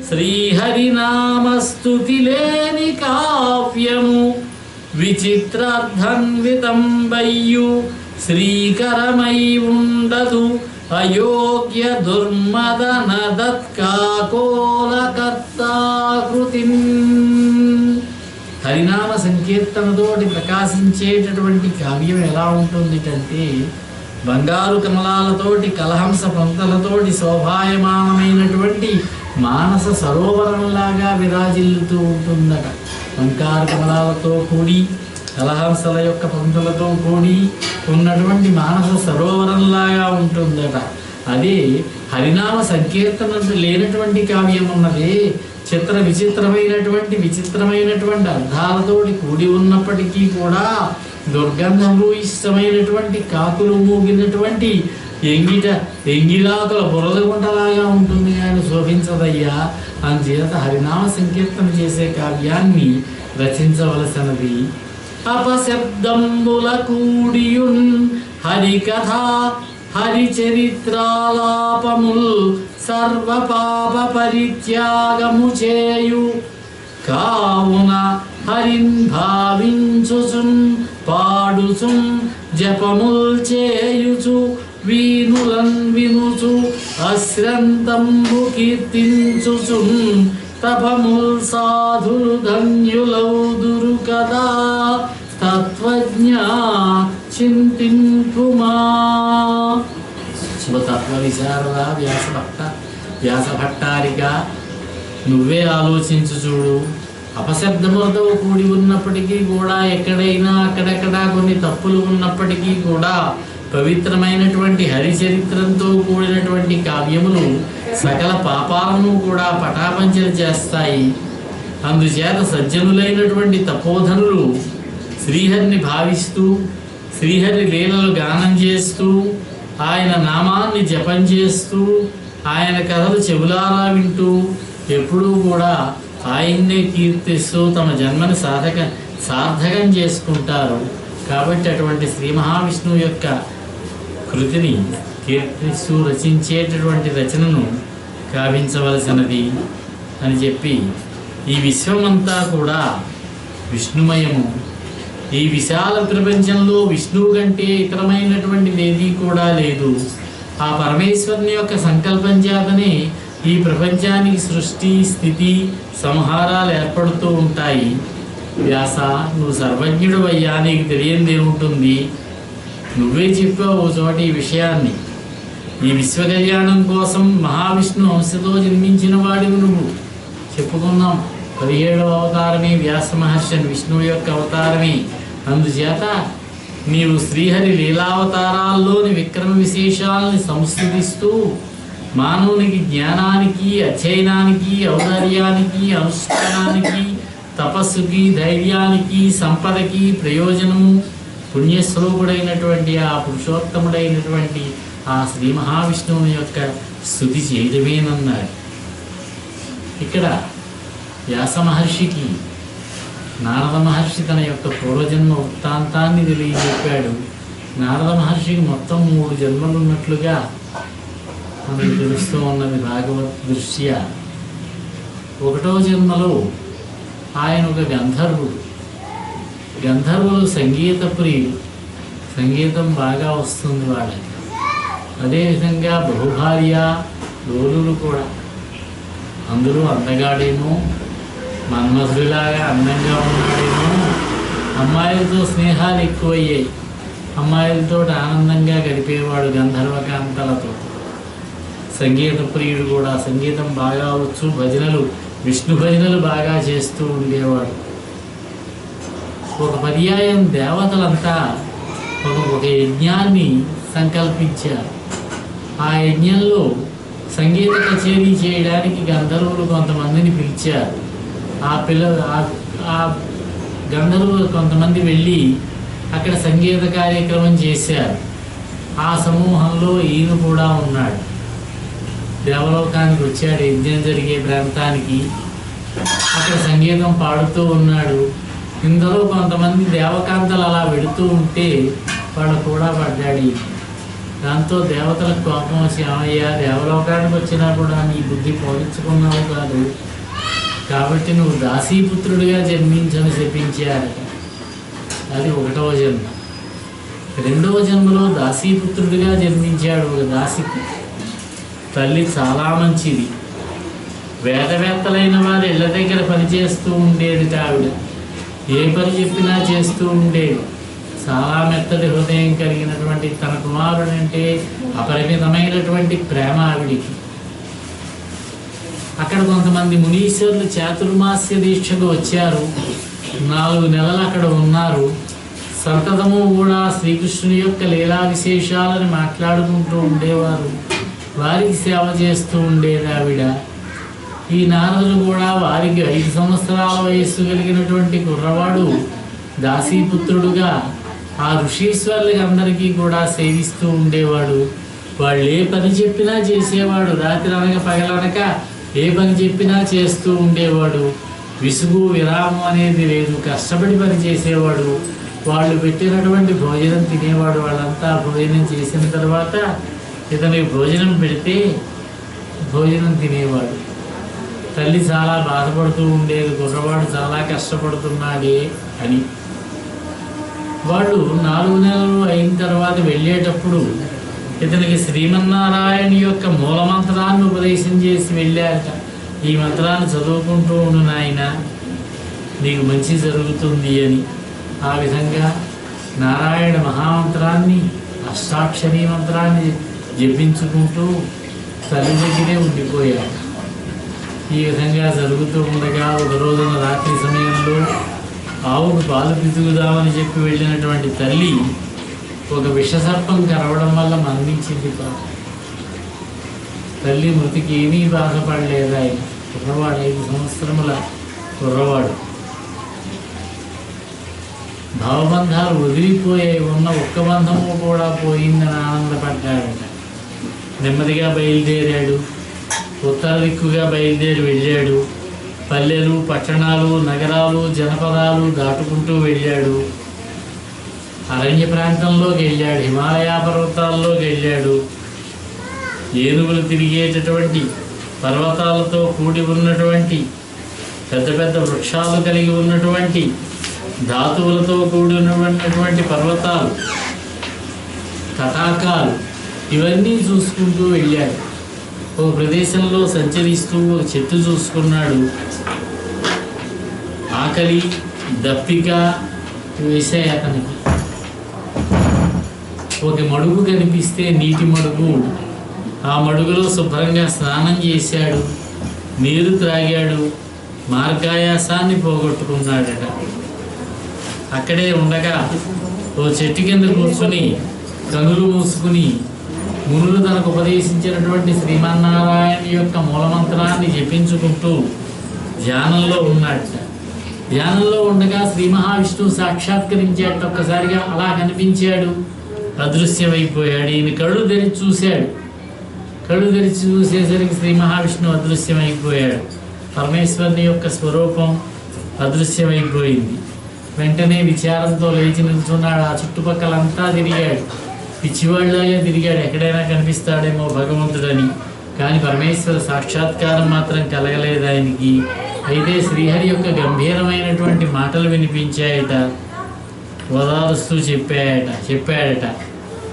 శ్రీహరినామస్తుతి లేని కావ్యము విచిత్రార్థన్వితంబయ్యు శ్రీకరమై ఉండదు అయోగ్య దుర్మదన దత్కాకోలకర్తాకృతిం. హరినామ సంకీర్తనతోటి ప్రకాశించేటటువంటి కావ్యం ఎలా ఉంటుంది అంటే బంగారు కమలాలతోటి కలహంస పంతలతోటి శోభాయమానమైనటువంటి మానస సరోవరంలాగా విరాజిల్లుతూ ఉంటుందట. బంగారు కమలాలతో కూడి కలహంసల యొక్క పంతులతో కూడి ఉన్నటువంటి మానస సరోవరంలాగా ఉంటుందట. అదే హరినామ సంకీర్తన లేనటువంటి కావ్యం ఉన్నదే విచిత్రమైనటువంటి అర్థాలతోటి కూడి ఉన్నప్పటికీ కూడా దుర్గంధము ఇష్టమైనటువంటి కాకులు మూగినటువంటి ఎంగిలాకుల బురద గుంటలాగా ఉంటుంది కానీ శోభించదయ్యా. అందుచేత హరినామ సంకీర్తన చేసే కావ్యాన్ని రచించవలసినది. అపశబ్దంబుల కూడియున్ హరికథ హరిచరిత్రాలాపముల్ సర్వపాప పరిత్యాగము చేయు కావున హరిన్ భావించుచున్ పాడుచున్ జపముల్ చేయుచు వీనులన్ వినుచు అశ్రంతంబు కీర్తించుచున్ తపముల్ సాధులు ధన్యులౌదురు కదా తత్వజ్ఞ చింతింపుమా. తత్వ విశారద వ్యాసభట్టారిక నువ్వే ఆలోచించు చూడు. అపశబ్దములతో కూడి ఉన్నప్పటికీ కూడా ఎక్కడైనా అక్కడక్కడ కొన్ని తప్పులు ఉన్నప్పటికీ కూడా పవిత్రమైనటువంటి హరిచరిత్రంతో కూడినటువంటి కావ్యములు సకల పాపాలను కూడా పటాపంచలు చేస్తాయి. అందుచేత సజ్జనులైనటువంటి తపోధనులు శ్రీహరిని భావిస్తూ శ్రీహరి లీలలు గానం చేస్తూ ఆయన నామాన్ని జపం చేస్తూ ఆయన కథలు చెవులారా వింటూ ఎప్పుడూ కూడా ఆయన్నే కీర్తిస్తూ తమ జన్మని సార్థకం చేసుకుంటారు. కాబట్టి అటువంటి శ్రీ మహావిష్ణువు యొక్క కృతిని కీర్తిస్తూ రచించేటటువంటి రచనను గావించవలసినది అని చెప్పి ఈ విశ్వమంతా కూడా విష్ణుమయము. ఈ విశాల ప్రపంచంలో విష్ణువు కంటే ఇతరమైనటువంటిది ఏదీ కూడా లేదు. ఆ పరమేశ్వరుని యొక్క సంకల్పం చేతనే ఈ ప్రపంచానికి సృష్టి స్థితి సంహారాలు ఏర్పడుతూ ఉంటాయి. వ్యాస, నువ్వు సర్వజ్ఞుడు అయ్యా, నీకు తెలియంది ఏముంటుంది? నువ్వే చెప్పావు ఓ చోట ఈ విషయాన్ని. ఈ విశ్వ కళ్యాణం కోసం మహావిష్ణు అంశతో జన్మించిన వాడివి నువ్వు. చెప్పుకున్నాం, 17వ అవతారమే వ్యాస మహర్షి, విష్ణువు యొక్క అవతారమే. అందుచేత నీవు శ్రీహరి లీలావతారాల్లోని విక్రమ విశేషాలని సంస్కృతిస్తూ మానవునికి జ్ఞానానికి, అధ్యయనానికి, ఔదార్యానికి, అనుష్ఠానానికి, తపస్సుకి, ధైర్యానికి, సంపదకి ప్రయోజనము పుణ్యస్వరూపుడైనటువంటి ఆ పురుషోత్తముడైనటువంటి ఆ శ్రీ మహావిష్ణువుని యొక్క స్తుతి చేయడమేనన్నాడు. ఇక్కడ వ్యాస మహర్షికి నారద మహర్షి తన యొక్క పూర్వజన్మ వృత్తాంతాన్ని తెలియజెప్పాడు. నారద మహర్షికి మొత్తం 3 జన్మలు ఉన్నట్లుగా మనకు తెలుస్తూ ఉన్నది భాగవత్ దృష్ట్యా. 1వ జన్మలో ఆయన ఒక గంధర్వుడు. గంధర్వులు సంగీత ప్రియులు, సంగీతం బాగా వస్తుంది వాళ్ళకి. అదేవిధంగా బహుభార్య లోలులు కూడా. అందరూ అందగాడేమో, మన్మధుడిలాగా అందంగా ఉన్నాడేమో, అమ్మాయిలతో స్నేహాలు ఎక్కువయ్యాయి, అమ్మాయిలతో ఆనందంగా గడిపేవాడు గంధర్వకాంతలతో. సంగీత ప్రియుడు కూడా, సంగీతం బాగా వచ్చు, భజనలు విష్ణు భజనలు బాగా చేస్తూ ఉండేవాడు. ఒక పర్యాయం దేవతలంతా ఒక యజ్ఞాన్ని సంకల్పించారు. ఆ యజ్ఞంలో సంగీత కచేరీ చేయడానికి గంధర్వులు కొంతమందిని పిలిచారు. ఆ గంధర్వులు కొంతమంది వెళ్ళి అక్కడ సంగీత కార్యక్రమం చేశారు. ఆ సమూహంలో ఈయన కూడా ఉన్నాడు. దేవలోకానికి వచ్చాడు, యజ్ఞం జరిగే ప్రాంతానికి. అక్కడ సంగీతం పాడుతూ ఉన్నాడు. ఇందులో కొంతమంది దేవకాంతలు అలా వెడుతూ ఉంటే వాడు కూడా పడ్డాడు. దాంతో దేవతలకు కోపం వచ్చి, ఏమయ్యా, దేవలోకానికి వచ్చినా కూడా నీ బుద్ధి పోల్చుకున్నావు కాదు, కాబట్టి నువ్వు దాసీపుత్రుడిగా జన్మించని శపించారట. అది 1వ జన్మ. 2వ జన్మలో దాసీపుత్రుడిగా జన్మించాడు ఒక దాసికి. తల్లి చాలా మంచిది, వేదవేత్తలైన వారి ఇళ్ళ దగ్గర పనిచేస్తూ ఉండేది ఆవిడ. ఏ పని చెప్పినా చేస్తూ ఉండేది. చాలా మెత్తటి హృదయం కలిగినటువంటి తన కుమారుడంటే అపరిమితమైనటువంటి ప్రేమ ఆవిడికి. అక్కడ కొంతమంది మునీశ్వరులు చాతుర్మాస్య దీక్షకు వచ్చారు. 4 నెలలు అక్కడ ఉన్నారు. సంతతము కూడా శ్రీకృష్ణుని యొక్క లీలా విశేషాలను మాట్లాడుకుంటూ ఉండేవారు. వారికి సేవ చేస్తూ ఉండేది ఆవిడ. ఈ నారదులు కూడా వారికి 5 సంవత్సరాల వయస్సు కలిగినటువంటి కుర్రవాడు దాసీపుత్రుడుగా ఆ ఋషీశ్వరులకి అందరికీ కూడా సేవిస్తూ ఉండేవాడు. వాళ్ళు ఏ పని చెప్పినా చేసేవాడు. రాత్రి అనక పగలనక ఏ పని చెప్పినా చేస్తూ ఉండేవాడు. విసుగు విరామం అనేది లేదు, కష్టపడి పని చేసేవాడు. వాళ్ళు పెట్టినటువంటి భోజనం తినేవాడు. వాళ్ళంతా భోజనం చేసిన తర్వాత ఇతనికి భోజనం పెడితే భోజనం తినేవాడు. తల్లి చాలా బాధపడుతూ ఉండేది, కుర్రవాడు చాలా కష్టపడుతున్నాడే అని. వాళ్ళు 4 నెలలు అయిన తర్వాత వెళ్ళేటప్పుడు ఇతనికి శ్రీమన్నారాయణ యొక్క మూలమంత్రాన్ని ఉపదేశం చేసి వెళ్ళారట. ఈ మంత్రాన్ని చదువుకుంటూ ఉండు నాయన, నీకు మంచి జరుగుతుంది అని. ఆ విధంగా నారాయణ మహామంత్రాన్ని, అష్టాక్షరీ మంత్రాన్ని జపించుకుంటూ తల్లి దగ్గరే ఉండిపోయాడు. ఈ విధంగా జరుగుతూ ఉండగా ఒక రోజున రాత్రి సమయంలో ఆవుకు పాలు పితుకుదామని చెప్పి వెళ్ళినటువంటి తల్లి ఒక విషసర్పం కరవడం వల్ల మరణించింది. తల్లి మృతికి ఏమీ బాధపడలేదు. ఆయన కుర్రవాడు, 5 సంవత్సరముల కుర్రవాడు. భావబంధాలు వదిలిపోయాయి, ఉన్న ఒక్క బంధము కూడా పోయిందని ఆనందపడ్డాడట. నెమ్మదిగా బయలుదేరాడు. ఉత్తర దిక్కుగా బయలుదేరి వెళ్ళాడు. పల్లెలు, పట్టణాలు, నగరాలు, జనపదాలు దాటుకుంటూ వెళ్ళాడు. అరణ్య ప్రాంతంలోకి వెళ్ళాడు. హిమాలయ పర్వతాల్లోకి వెళ్ళాడు. ఏనుగులు తిరిగేటటువంటి పర్వతాలతో కూడి ఉన్నటువంటి పెద్ద పెద్ద వృక్షాలు కలిగి ఉన్నటువంటి ధాతువులతో కూడి ఉన్నటువంటి పర్వతాలు, తటాకాలు, ఇవన్నీ చూసుకుంటూ వెళ్ళాడు. ఒక ప్రదేశంలో సంచరిస్తూ ఒక చెట్టు చూసుకున్నాడు. ఆకలి, దప్పిక వేసాయి అతనికి. ఒక మడుగు కనిపిస్తే, నీటి మడుగు, ఆ మడుగులో శుభ్రంగా స్నానం చేశాడు, నీరు త్రాగాడు, మార్గాయాసాన్ని పోగొట్టుకున్నాడట. అక్కడే ఉండగా ఓ చెట్టు కింద కూర్చుని కనులు మూసుకుని మునులు తనకు ఉపదేశించినటువంటి శ్రీమన్నారాయణ యొక్క మూలమంత్రాన్ని జపించుకుంటూ ధ్యానంలో ఉన్నాడట. ధ్యానంలో ఉండగా శ్రీ మహావిష్ణువు సాక్షాత్కరించాడు. ఒక్కసారిగా అలా కనిపించాడు, అదృశ్యమైపోయాడు. ఈయన కళ్ళు తెరిచి చూశాడు. కళ్ళు తెరిచి చూసేసరికి శ్రీ మహావిష్ణువు అదృశ్యమైపోయాడు. పరమేశ్వరుని యొక్క స్వరూపం అదృశ్యమైపోయింది. వెంటనే విచారంతో లేచి నిల్చున్నాడు. ఆ చుట్టుపక్కలంతా తిరిగాడు, పిచ్చివాళ్ళగా తిరిగాడు, ఎక్కడైనా కనిపిస్తాడేమో భగవంతుడని. కానీ పరమేశ్వర సాక్షాత్కారం మాత్రం కలగలేదు ఆయనకి. అయితే శ్రీహరి యొక్క గంభీరమైనటువంటి మాటలు వినిపించాయట. ఓదారుస్తూ చెప్పాడట,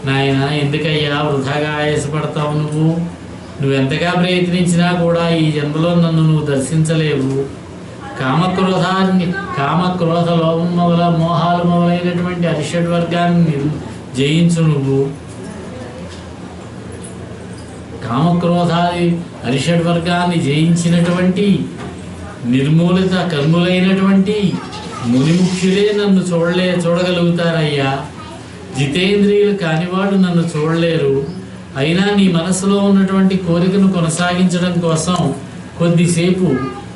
నాయన ఎందుకయ్యా వృధాగా ఆయాసపడతావు? నువ్వెంతగా ప్రయత్నించినా కూడా ఈ జన్మలో నన్ను నువ్వు దర్శించలేవు. కామక్రోధ లోభం మోహాలు మొదలైనటువంటి అరిషడ్ వర్గాన్ని జయించు. నువ్వు కామక్రోధాది అరిషడ్ వర్గాన్ని జయించినటువంటి నిర్మూలిత కర్ములైనటువంటి మునిముఖ్యులే నన్ను చూడగలుగుతారయ్యా. జితేంద్రియులు కానివాడు నన్ను చూడలేరు. అయినా నీ మనసులో ఉన్నటువంటి కోరికను కొనసాగించడం కోసం కొద్దిసేపు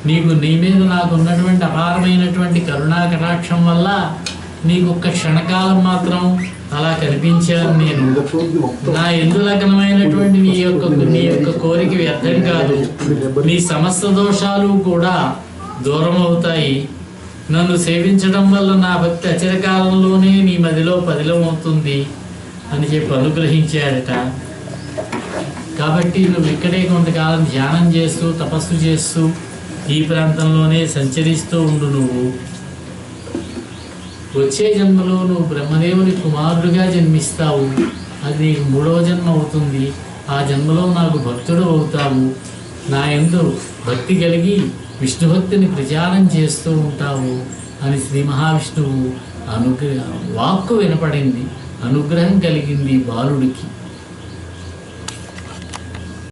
నీ మీద నాకు ఉన్నటువంటి అపారమైనటువంటి కరుణా కటాక్షం వల్ల నీకు ఒక్క క్షణకాలం మాత్రం అలా కనిపించాను నేను. నా ఎందు లగ్నమైనటువంటి నీ యొక్క కోరిక వ్యర్థం కాదు. నీ సమస్త దోషాలు కూడా దూరం అవుతాయి. నన్ను సేవించడం వల్ల నా భక్తి అచిరకాలంలోనే నీ మదిలో పదిలం అవుతుంది అని చెప్పి అనుగ్రహించాడట. కాబట్టి నువ్వు ఇక్కడే కొంతకాలం ధ్యానం చేస్తూ తపస్సు చేస్తూ ఈ ప్రాంతంలోనే సంచరిస్తూ ఉండు. నువ్వు వచ్చే జన్మలో నువ్వు బ్రహ్మదేవుని కుమారుడిగా జన్మిస్తావు. అది నీకు 3వ జన్మ అవుతుంది. ఆ జన్మలో నాకు భక్తుడు అవుతావు. నా యందు భక్తి కలిగి విష్ణుభక్తిని ప్రచారం చేస్తూ ఉంటావు అని శ్రీ మహావిష్ణువు వాక్కు వినపడింది. అనుగ్రహం కలిగింది బాలుడికి.